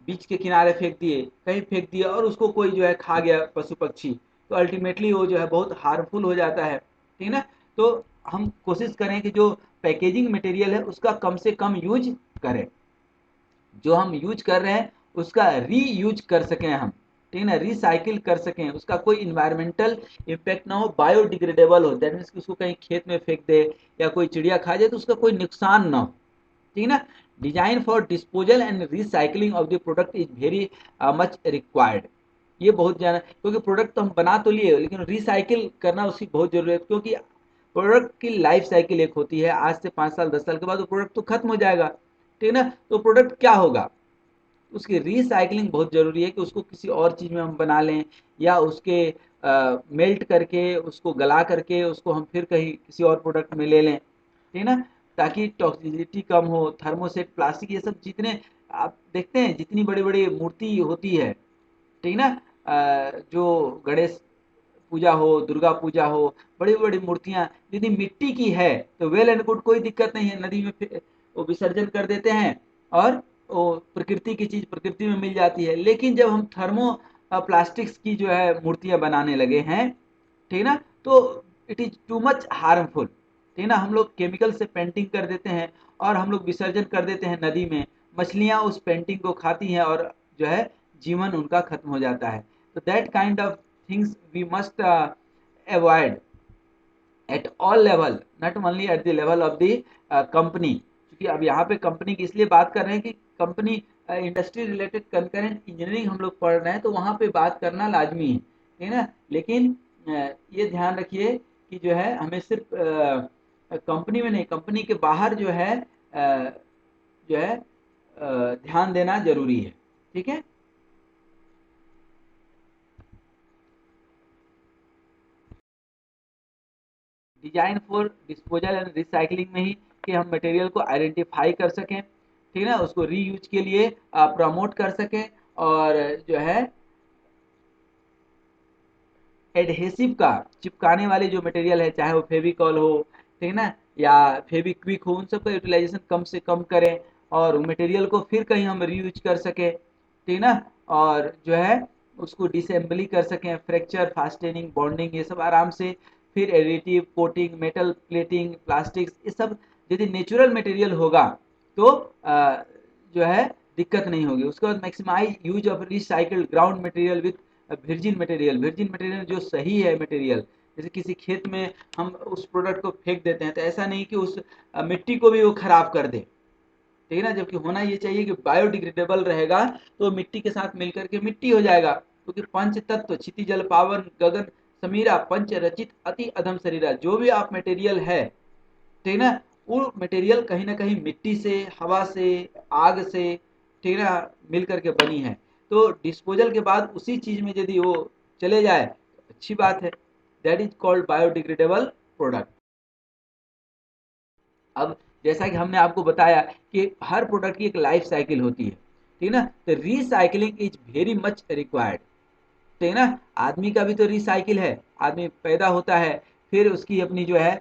बीच के किनारे फेंक दिए, कहीं फेंक दिया, और उसको कोई जो है खा गया पशु पक्षी, तो अल्टीमेटली वो जो है बहुत हार्मफुल हो जाता है, ठीक है ना। तो हम कोशिश करें कि जो पैकेजिंग मटेरियल है उसका कम से कम यूज करें, जो हम यूज कर रहे हैं उसका री यूज कर सकें हम, ठीक है ना, रिसाइकिल कर सकें, उसका कोई इन्वायरमेंटल इम्पैक्ट ना हो, बायोडिग्रेडेबल हो, दैट मीन्स कि उसको कहीं खेत में फेंक दे या कोई चिड़िया खा जाए तो उसका कोई नुकसान ना हो, ठीक है ना। Design for disposal and recycling of the product is very much required. ये बहुत ज़्यादा, क्योंकि प्रोडक्ट तो हम बना तो लिए लेकिन रिसाइकिल करना उसकी बहुत जरूरत है, क्योंकि प्रोडक्ट की लाइफ साइकिल एक होती है, आज से 5 साल 10 साल के बाद वो प्रोडक्ट तो खत्म हो जाएगा, ठीक है ना। तो प्रोडक्ट क्या होगा, उसकी रिसाइकलिंग बहुत ज़रूरी है कि उसको किसी और चीज़ में हम बना लें, या उसके मेल्ट करके उसको गला करके उसको हम फिर कहीं किसी और प्रोडक्ट में ले लें, ठीक है ना, ताकि टॉक्सिसिटी कम हो। थर्मोसेट, प्लास्टिक, ये सब जितने आप देखते हैं, जितनी बड़ी बड़ी मूर्ति होती है, ठीक है ना, जो गणेश पूजा हो, दुर्गा पूजा हो, बड़ी बड़ी मूर्तियां यदि मिट्टी की है तो वेल एंड गुड, कोई दिक्कत नहीं है, नदी में वो विसर्जन कर देते हैं और वो प्रकृति की चीज प्रकृति में मिल जाती है। लेकिन जब हम थर्मो प्लास्टिक्स की जो है मूर्तियां बनाने लगे हैं, ठीक है ना, तो it is too much harmful, ठीक है ना। हम लोग केमिकल से पेंटिंग कर देते हैं और हम लोग विसर्जन कर देते हैं नदी में, मछलियां उस पेंटिंग को खाती हैं और जो है जीवन उनका खत्म हो जाता है। तो that kind of things we must avoid at all level, not only at the level of the company. क्योंकि अब यहाँ पे कंपनी की इसलिए बात कर रहे हैं कि company industry related concurrent engineering हम लोग पढ़ रहे हैं, तो वहाँ पे बात करना लाजमी है, ठीक है ना। लेकिन ये ध्यान रखिए कि जो है हमें सिर्फ कंपनी में नहीं, कंपनी के बाहर जो है जो है ध्यान देना जरूरी है, ठीक है। Design for disposal and recycling में ही कि हम मटेरियल को आइडेंटिफाई कर सकें, ठीक है ना, उसको रीयूज के लिए प्रमोट कर सकें, और जो है एडहेसिव का, चिपकाने वाले जो मटेरियल है, चाहे वो फेविकॉल हो, ठीक है ना, या फेविक्विक हो, उन सब का यूटिलाइजेशन कम से कम करें और मटेरियल को फिर कहीं हम रीयूज कर सकें, ठीक है ना। और जो है उसको डिसेंबली कर सकें, फ्रैक्चर, फास्टेनिंग, बॉन्डिंग, ये सब आराम से। फिर additive, coating, metal plating, plastics, ये सब यदि नेचुरल मटेरियल होगा तो जो है दिक्कत नहीं होगी। उसके बाद maximize use of recycled ground material with virgin material. Virgin material जो सही है मटेरियल, जैसे किसी खेत में हम उस प्रोडक्ट को फेंक देते हैं, तो ऐसा नहीं कि उस मिट्टी को भी वो खराब कर दे, ठीक है ना। जबकि होना ये चाहिए कि बायोडिग्रेडेबल रहेगा, तो मिट्टी के साथ मिलकर के मिट्टी हो जाएगा। क्योंकि पंच तत्व क्षिति जल पावन गगन समीरा पंच रचित अति अधम शरीरा, जो भी आप मटेरियल है, ठीक है ना, वो मटेरियल कहीं ना कहीं मिट्टी से, हवा से, आग से, ठीक है ना, मिल करके बनी है। तो डिस्पोजल के बाद उसी चीज में यदि वो चले जाए तो अच्छी बात है। That is called biodegradable product. अब जैसा कि हमने आपको बताया कि हर प्रोडक्ट की एक लाइफ साइकिल होती है, ठीक है ना, तो recycling is very much required, ठीक है ना। आदमी का भी तो रिसाइकिल है, आदमी पैदा होता है, फिर उसकी अपनी जो है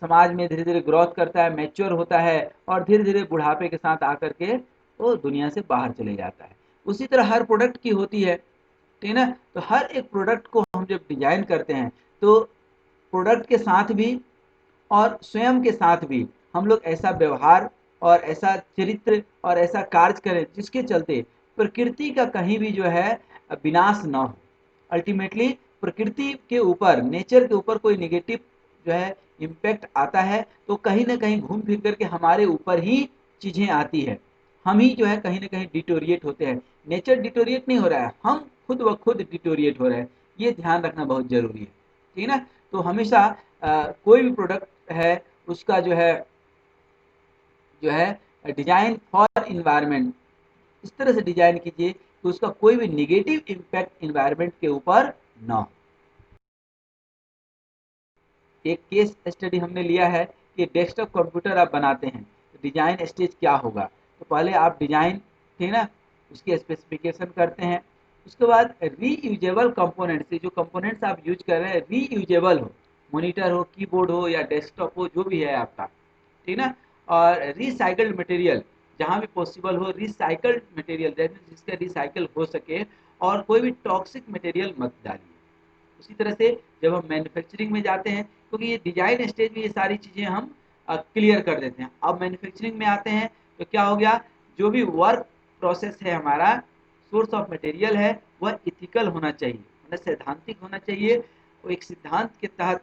समाज में धीरे धीरे ग्रोथ करता है, मैच्योर होता है, और धीरे धीरे बुढ़ापे के साथ आकर के वो दुनिया से बाहर चले जाता है। उसी तरह हर प्रोडक्ट की होती है, ठीक है ना। तो हर एक प्रोडक्ट को हम जब डिजाइन करते हैं, तो प्रोडक्ट के साथ भी और स्वयं के साथ भी हम लोग ऐसा व्यवहार और ऐसा चरित्र और ऐसा कार्य करें जिसके चलते प्रकृति का कहीं भी जो है विनाश न हो। अल्टीमेटली प्रकृति के ऊपर, नेचर के ऊपर कोई निगेटिव जो है इम्पैक्ट आता है, तो कहीं ना कहीं घूम फिर करके हमारे ऊपर ही चीजें आती है। हम ही जो है कहीं ना कहीं डिटोरिएट होते हैं। नेचर डिटोरिएट नहीं हो रहा है, हम खुद ब खुद डिटोरिएट हो रहे हैं। ये ध्यान रखना बहुत जरूरी है, ठीक है ना। तो हमेशा कोई भी प्रोडक्ट है उसका जो है डिजाइन फॉर इन्वायरमेंट इस तरह से डिजाइन कीजिए कि उसका कोई भी निगेटिव इम्पैक्ट इन्वायरमेंट के ऊपर ना हो। एक केस स्टडी हमने लिया है कि डेस्कटॉप कंप्यूटर आप बनाते हैं, तो डिजाइन स्टेज क्या होगा। तो पहले आप डिजाइन, ठीक है ना, उसकी स्पेसिफिकेशन करते हैं। उसके बाद रीयूजेबल कंपोनेंट से, जो कंपोनेंट्स आप यूज कर रहे हैं रीयूजेबल हो, मॉनिटर हो, कीबोर्ड हो या डेस्कटॉप हो, जो भी है आपका, ठीक है ना। और रिसाइकल्ड मटेरियल, जहाँ भी पॉसिबल हो रिसाइकल्ड मटेरियल, जिसका रिसाइकल हो सके, और कोई भी टॉक्सिक मटेरियल मत डालिए। उसी तरह से जब हम मैन्युफैक्चरिंग में जाते हैं, क्योंकि ये डिजाइन स्टेज में ये सारी चीजें हम क्लियर कर देते हैं। अब मैन्युफैक्चरिंग में आते हैं तो क्या हो गया, जो भी वर्क प्रोसेस है हमारा, सोर्स ऑफ मटेरियल है, वह इथिकल होना चाहिए, मतलब सैद्धांतिक होना चाहिए। वो एक सिद्धांत के तहत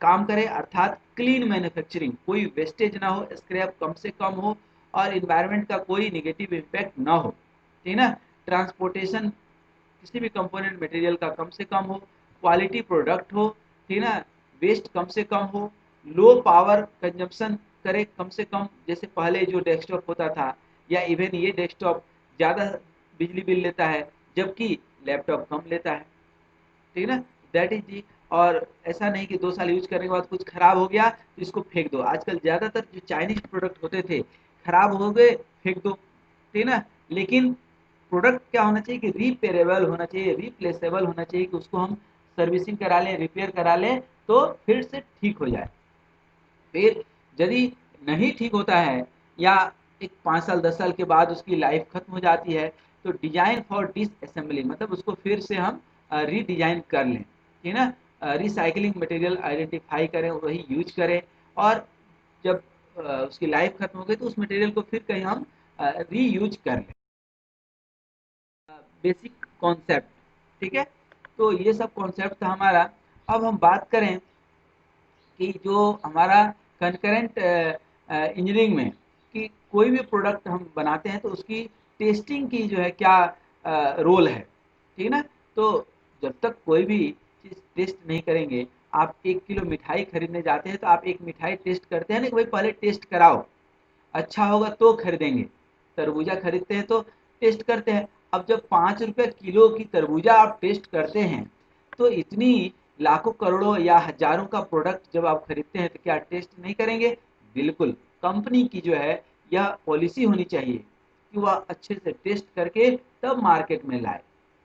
काम करे, अर्थात क्लीन मैन्युफैक्चरिंग, कोई वेस्टेज ना हो, स्क्रैप कम से कम हो, और इन्वायरमेंट का कोई निगेटिव इम्पैक्ट ना हो, ठीक है ना। ट्रांसपोर्टेशन किसी भी कंपोनेंट मटेरियल का कम से कम हो, क्वालिटी प्रोडक्ट हो, ठीक है ना, वेस्ट कम से कम हो, लो पावर कंजम्पशन करे कम से कम, जैसे पहले जो डेस्कटॉप होता था या इवन ये डेस्कटॉप ज़्यादा बिजली बिल लेता है जबकि लैपटॉप कम लेता है, ठीक है ना। दैट इज दी। और ऐसा नहीं कि 2 साल यूज करने के बाद कुछ खराब हो गया तो इसको फेंक दो। आजकल ज़्यादातर जो चाइनीज प्रोडक्ट होते थे खराब हो गए फेंक दो, ठीक है ना। लेकिन प्रोडक्ट क्या होना चाहिए कि रिपेयरेबल होना चाहिए, रिप्लेसेबल होना चाहिए, कि उसको हम सर्विसिंग करा लें, रिपेयर करा लें तो फिर से ठीक हो जाए। फिर यदि नहीं ठीक होता है या एक 5 साल 10 साल के बाद उसकी लाइफ खत्म हो जाती है तो डिजाइन फॉर डिसअसेंबली, मतलब उसको फिर से हम रीडिजाइन कर लें, ठीक है ना। रिसाइकलिंग मटेरियल आइडेंटिफाई करें, वही यूज करें, और जब उसकी लाइफ खत्म हो गई तो उस मटेरियल को फिर कहीं हम रीयूज कर लें। बेसिक कॉन्सेप्ट, ठीक है। तो ये सब कॉन्सेप्ट था हमारा। अब हम बात करें कि जो हमारा कंकरेंट इंजीनियरिंग में कि कोई भी प्रोडक्ट हम बनाते हैं तो उसकी टेस्टिंग की जो है क्या रोल है, ठीक है ना। तो जब तक कोई भी चीज़ टेस्ट नहीं करेंगे, आप 1 किलो मिठाई खरीदने जाते हैं तो आप एक मिठाई टेस्ट करते हैं ना कि भाई पहले टेस्ट कराओ, अच्छा होगा तो खरीदेंगे। तरबूजा खरीदते हैं तो टेस्ट करते हैं। अब जब 5 रुपये किलो की तरबूजा आप टेस्ट करते हैं तो इतनी लाखों करोड़ों या हजारों का प्रोडक्ट जब आप खरीदते हैं तो क्या टेस्ट नहीं करेंगे? बिल्कुल। कंपनी की जो है यह पॉलिसी होनी चाहिए कि वह अच्छे से टेस्ट करके तब मार्केट में लाए।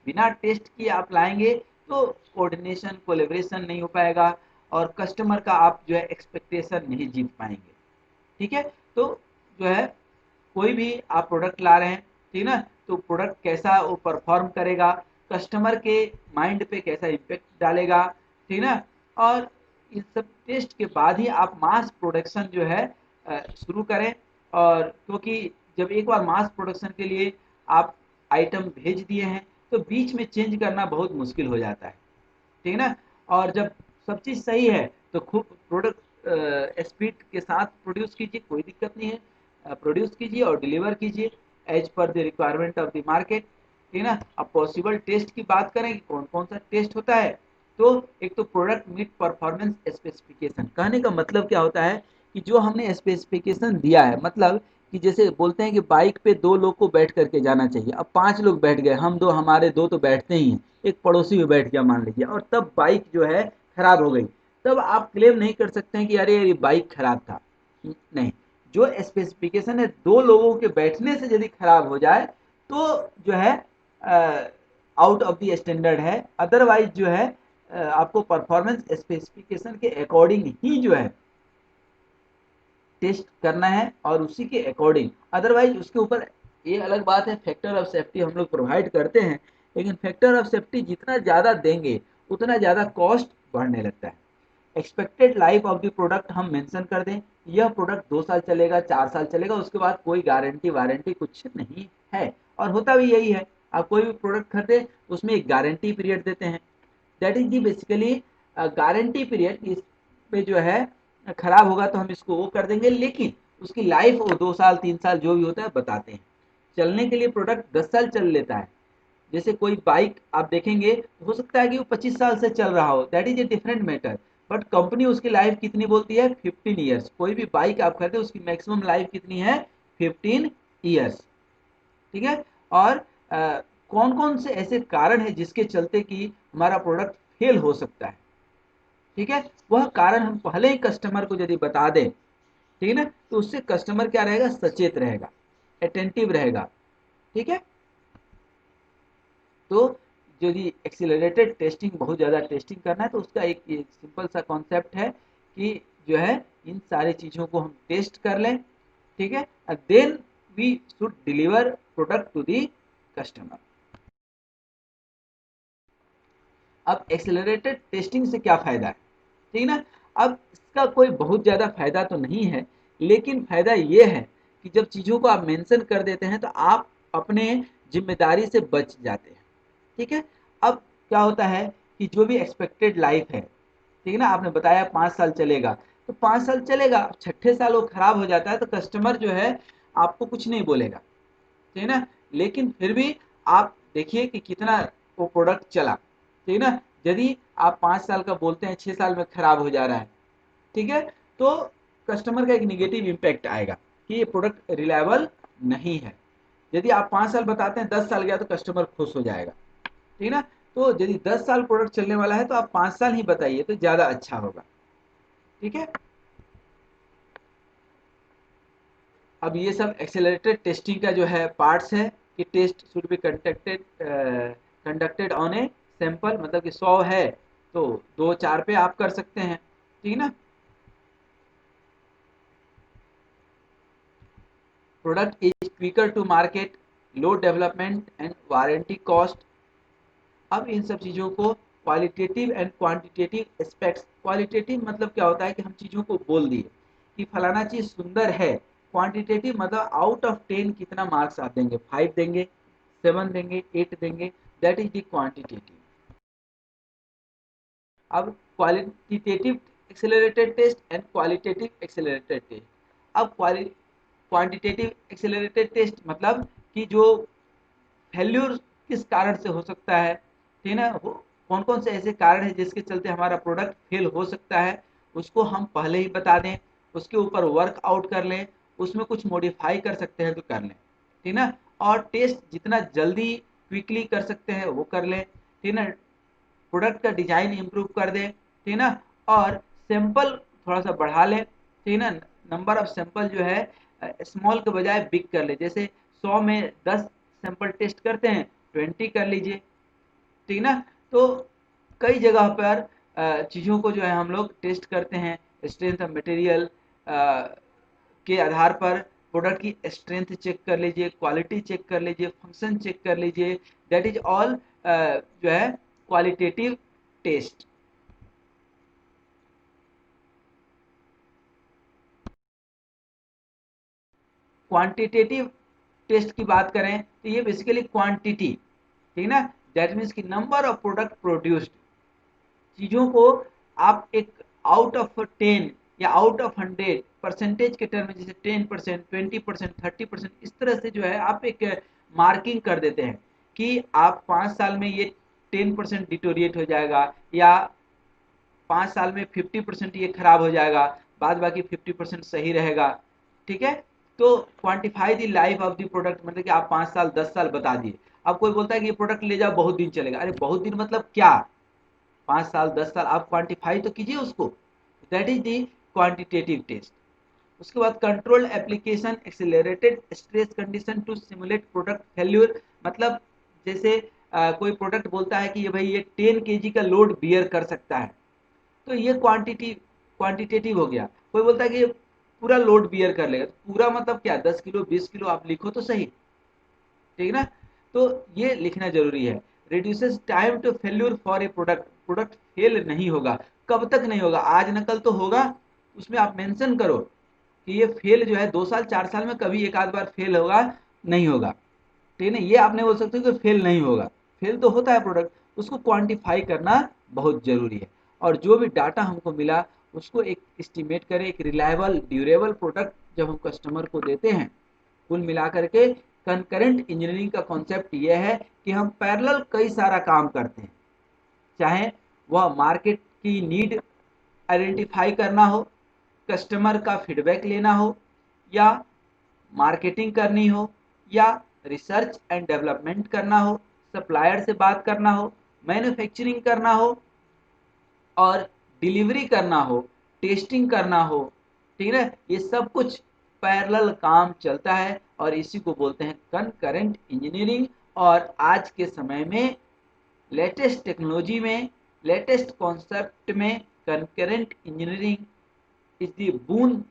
बिना टेस्ट किए आप लाएंगे तो कोऑर्डिनेशन कोलेब्रेशन नहीं हो पाएगा और कस्टमर का आप जो है एक्सपेक्टेशन नहीं जीत पाएंगे, ठीक है। तो जो है कोई भी आप प्रोडक्ट ला रहे हैं, ठीक है ना, तो प्रोडक्ट कैसा वो परफॉर्म करेगा, कस्टमर के माइंड पे कैसा इम्पेक्ट डालेगा, ठीक है ना। और इस सब टेस्ट के बाद ही आप मास प्रोडक्शन जो है शुरू करें। और क्योंकि जब एक बार मास प्रोडक्शन के लिए आप आइटम भेज दिए हैं तो बीच में चेंज करना बहुत मुश्किल हो जाता है, ठीक है ना। और जब सब चीज़ सही है तो खूब प्रोडक्ट स्पीड के साथ प्रोड्यूस कीजिए, कोई दिक्कत नहीं है। प्रोड्यूस कीजिए और डिलीवर कीजिए as per the requirement of the market, ठीक है ना। अब पॉसिबल टेस्ट की बात करें कि कौन कौन सा टेस्ट होता है, तो एक तो प्रोडक्ट मीट परफॉर्मेंस स्पेसिफिकेशन, कहने का मतलब क्या होता है कि जो हमने स्पेसिफिकेशन दिया है, मतलब कि जैसे बोलते हैं कि बाइक पे 2 लोग को बैठ करके जाना चाहिए, अब 5 लोग बैठ गए, हम दो हमारे दो तो बैठते ही हैं, एक पड़ोसी भी बैठ गया मान लीजिए, और तब बाइक जो है खराब हो गई, तब आप क्लेम नहीं कर सकते हैं कि अरे ये बाइक खराब था। नहीं, जो स्पेसिफिकेशन है 2 लोगों के बैठने से यदि खराब हो जाए तो जो है आउट ऑफ द स्टैंडर्ड है। अदरवाइज जो है आपको परफॉर्मेंस स्पेसिफिकेशन के अकॉर्डिंग ही जो है टेस्ट करना है और उसी के अकॉर्डिंग, अदरवाइज उसके ऊपर ये अलग बात है, फैक्टर ऑफ सेफ्टी हम लोग प्रोवाइड करते हैं, लेकिन फैक्टर ऑफ सेफ्टी जितना ज़्यादा देंगे उतना ज़्यादा कॉस्ट बढ़ने लगता है। Expected life of the product हम मेंशन कर दें, यह प्रोडक्ट 2 साल चलेगा 4 साल चलेगा, उसके बाद कोई गारंटी वारंटी कुछ नहीं है। और होता भी यही है, आप कोई भी प्रोडक्ट खरीदे उसमें एक गारंटी पीरियड देते हैं, that is the basically guarantee period. इस पे जो है खराब होगा तो हम इसको वो कर देंगे, लेकिन उसकी लाइफ वो 2 साल 3 साल जो भी होता है बताते हैं। चलने के लिए प्रोडक्ट 10 साल चल लेता है, जैसे कोई बाइक आप देखेंगे तो हो सकता है कि वो 25 साल से चल रहा हो, that is a different matter, but company उसकी लाइफ कितनी बोलती है? 15 ईयर्स। कोई भी बाइक आप खरीदे उसकी मैक्सिमम लाइफ कितनी है? 15 ईयर्स, ठीक है। और कौन कौन से ऐसे कारण है जिसके चलते कि हमारा प्रोडक्ट फेल हो सकता है, ठीक है, वह कारण हम पहले ही कस्टमर को यदि बता दें, ठीक है ना, तो उससे कस्टमर क्या रहेगा? सचेत रहेगा, अटेंटिव रहेगा, ठीक है। तो यदि एक्सीलरेटेड टेस्टिंग बहुत ज़्यादा टेस्टिंग करना है तो उसका एक सिंपल सा कॉन्सेप्ट है कि जो है इन सारी चीज़ों को हम टेस्ट कर लें, ठीक है, then we should deliver product to the customer. अब एक्सेलरेटेड टेस्टिंग से क्या फ़ायदा है, ठीक है ना। अब इसका कोई बहुत ज़्यादा फ़ायदा तो नहीं है, लेकिन फ़ायदा ये है कि जब चीज़ों को आप मेंशन कर देते हैं तो आप अपने जिम्मेदारी से बच जाते हैं, ठीक है। अब क्या होता है कि जो भी एक्सपेक्टेड लाइफ है, ठीक है ना, आपने बताया 5 साल चलेगा, तो 5 साल चलेगा, छठे साल वो खराब हो जाता है तो कस्टमर जो है आपको कुछ नहीं बोलेगा, ठीक है ना। लेकिन फिर भी आप देखिए कि कितना वो प्रोडक्ट चला, ठीक है ना। यदि आप 5 साल का बोलते हैं 6 साल में खराब हो जा रहा है, ठीक है, तो कस्टमर का एक निगेटिव इम्पैक्ट आएगा कि ये प्रोडक्ट रिलायबल नहीं है। यदि आप 5 साल बताते हैं 10 साल गया तो कस्टमर खुश हो जाएगा, ठीक है ना। तो यदि 10 साल प्रोडक्ट चलने वाला है तो आप 5 साल ही बताइए तो ज़्यादा अच्छा होगा, ठीक है। अब ये सब एक्सेलरेटेड टेस्टिंग का जो है पार्ट्स है कि test should be conducted on a sample, मतलब कि 100 है तो 2-4 पे आप कर सकते हैं, ठीक है ना। Product is quicker to market, low development and warranty cost. अब इन सब चीज़ों को qualitative and quantitative aspects, qualitative मतलब क्या होता है कि हम चीज़ों को बोल दिए कि फलाना चीज़ सुंदर है, क्वांटिटेटिव मतलब आउट ऑफ 10 कितना मार्क्स आप देंगे, 5 देंगे, 7 देंगे, 8 देंगे, दैट इज द क्वांटिटेटिव। अब qualitative accelerated test and qualitative accelerated test. अब क्वांटिटेटिव एक्सेलरेटेड टेस्ट मतलब कि जो फेल्यूर किस कारण से हो सकता है, ठीक है ना, कौन कौन से ऐसे कारण है जिसके चलते हमारा प्रोडक्ट फेल हो सकता है, उसको हम पहले ही बता दें, उसके ऊपर वर्क आउट कर लें, उसमें कुछ मॉडिफाई कर सकते हैं तो कर लें, ठीक ना। और टेस्ट जितना जल्दी क्विकली कर सकते हैं वो कर लें, ठीक ना। प्रोडक्ट का डिजाइन इंप्रूव कर दें, ठीक ना। और सैंपल थोड़ा सा बढ़ा लें, ठीक ना। नंबर ऑफ सैंपल जो है स्मॉल के बजाय बिग कर ले, जैसे 100 में 10 सैंपल टेस्ट करते हैं, 20 कर लीजिए, ठीक ना। तो कई जगह पर चीज़ों को जो है हम लोग टेस्ट करते हैं, स्ट्रेंथ ऑफ मटेरियल के आधार पर प्रोडक्ट की स्ट्रेंथ चेक कर लीजिए, क्वालिटी चेक कर लीजिए, फंक्शन चेक कर लीजिए, दैट इज ऑल जो है क्वालिटेटिव टेस्ट। क्वांटिटेटिव टेस्ट की बात करें तो ये बेसिकली क्वांटिटी, ठीक है ना, दैट मीन्स की नंबर ऑफ प्रोडक्ट प्रोड्यूस्ड, चीज़ों को आप एक आउट ऑफ 10 या आउट ऑफ 100 परसेंटेज के टर्म में, जैसे 10%, 20%, 30%, इस तरह से जो है आप एक मार्किंग कर देते हैं कि आप 5 साल में ये 10% डिटोरिएट हो जाएगा, या 5 साल में 50% ये खराब हो जाएगा, बाद बाकी 50% सही रहेगा, ठीक है। तो quantify the life of the product, मतलब कि आप 5 साल 10 साल बता दिए। अब कोई बोलता है कि ये प्रोडक्ट ले जाओ बहुत दिन चलेगा, अरे बहुत दिन मतलब क्या, 5 साल 10 साल आप क्वांटिफाई तो कीजिए उसको, that is the quantitative test. उसके बाद control application accelerated stress condition to simulate product failure, मतलब जैसे कोई प्रोडक्ट बोलता है कि ये भाई ये 10 kg का लोड बियर कर सकता है, तो ये क्वांटिटेटिव हो गया। कोई बोलता है कि ये पूरा लोड बियर कर लेगा, तो पूरा मतलब क्या, 10 किलो 20 किलो आप लिखो तो सही, ठीक है ना। तो ये लिखना जरूरी है। Reduces time to failure for a product, product fail नहीं होगा, कब तक नहीं होगा, आज न कल तो होगा, उसमें आप मेंशन करो कि ये फेल जो है 2 साल 4 साल में कभी एक आध बार फेल होगा, नहीं होगा, ठीक है ना। ये आप नहीं बोल सकते कि फेल नहीं होगा, फेल तो होता है प्रोडक्ट, उसको क्वांटिफाई करना बहुत जरूरी है। और जो भी डाटा हमको मिला उसको एक एस्टिमेट करें, एक रिलायबल ड्यूरेबल प्रोडक्ट जब हम कस्टमर को देते हैं। कुल मिलाकर के कंकरेंट इंजीनियरिंग का कॉन्सेप्ट ये है कि हम पैरेलल कई सारा काम करते हैं, चाहे वह मार्केट की नीड आइडेंटिफाई करना हो, कस्टमर का फीडबैक लेना हो, या मार्केटिंग करनी हो, या रिसर्च एंड डेवलपमेंट करना हो, सप्लायर से बात करना हो, मैन्युफैक्चरिंग करना हो, और डिलीवरी करना हो, टेस्टिंग करना हो, ठीक है, ये सब कुछ पैरेलल काम चलता है और इसी को बोलते हैं कंकरेंट इंजीनियरिंग। और आज के समय में लेटेस्ट टेक्नोलॉजी में, लेटेस्ट कॉन्सेप्ट में concurrent engineering is the boon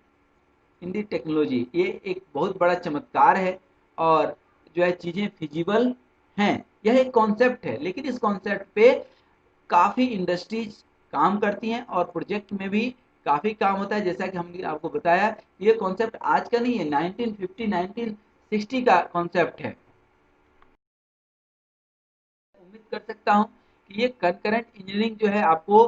in the technology, ये एक बहुत बड़ा चमत्कार है। और जो है चीज़ें फिजिबल हैं, यह एक कॉन्सेप्ट है, लेकिन इस कॉन्सेप्ट पे काफ़ी इंडस्ट्रीज काम करती हैं और प्रोजेक्ट में भी काफ़ी काम होता है। जैसा कि हमने आपको बताया, ये कॉन्सेप्ट आज का नहीं है, 1950 1960 का कॉन्सेप्ट है। उम्मीद कर सकता हूँ कि ये कंकरेंट इंजीनियरिंग जो है आपको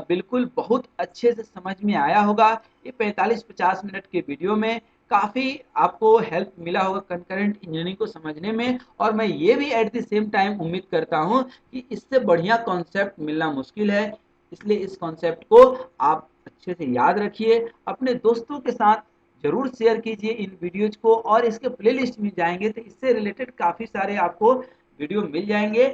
बिल्कुल बहुत अच्छे से समझ में आया होगा। ये 45-50 मिनट के वीडियो में काफ़ी आपको हेल्प मिला होगा कंकरेंट इंजीनियरिंग को समझने में, और मैं ये भी एट द सेम टाइम उम्मीद करता हूँ कि इससे बढ़िया कॉन्सेप्ट मिलना मुश्किल है। इसलिए इस कॉन्सेप्ट को आप अच्छे से याद रखिए, अपने दोस्तों के साथ जरूर शेयर कीजिए इन वीडियोज को, और इसके प्लेलिस्ट में जाएंगे तो इससे रिलेटेड काफ़ी सारे आपको वीडियो मिल जाएंगे।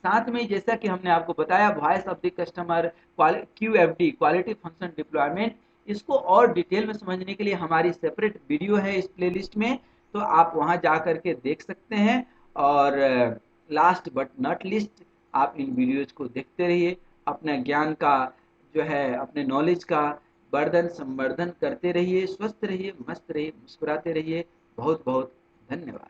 साथ में जैसा कि हमने आपको बताया voice of the customer, QFD quality function deployment, इसको और डिटेल में समझने के लिए हमारी सेपरेट वीडियो है इस प्लेलिस्ट में, तो आप वहां जा करके देख सकते हैं। और लास्ट बट नॉट लिस्ट, आप इन वीडियोज को देखते रहिए, अपने ज्ञान का जो है, अपने नॉलेज का वर्धन संवर्धन करते रहिए, स्वस्थ रहिए, मस्त रहिए, मुस्कुराते रहिए। बहुत बहुत धन्यवाद।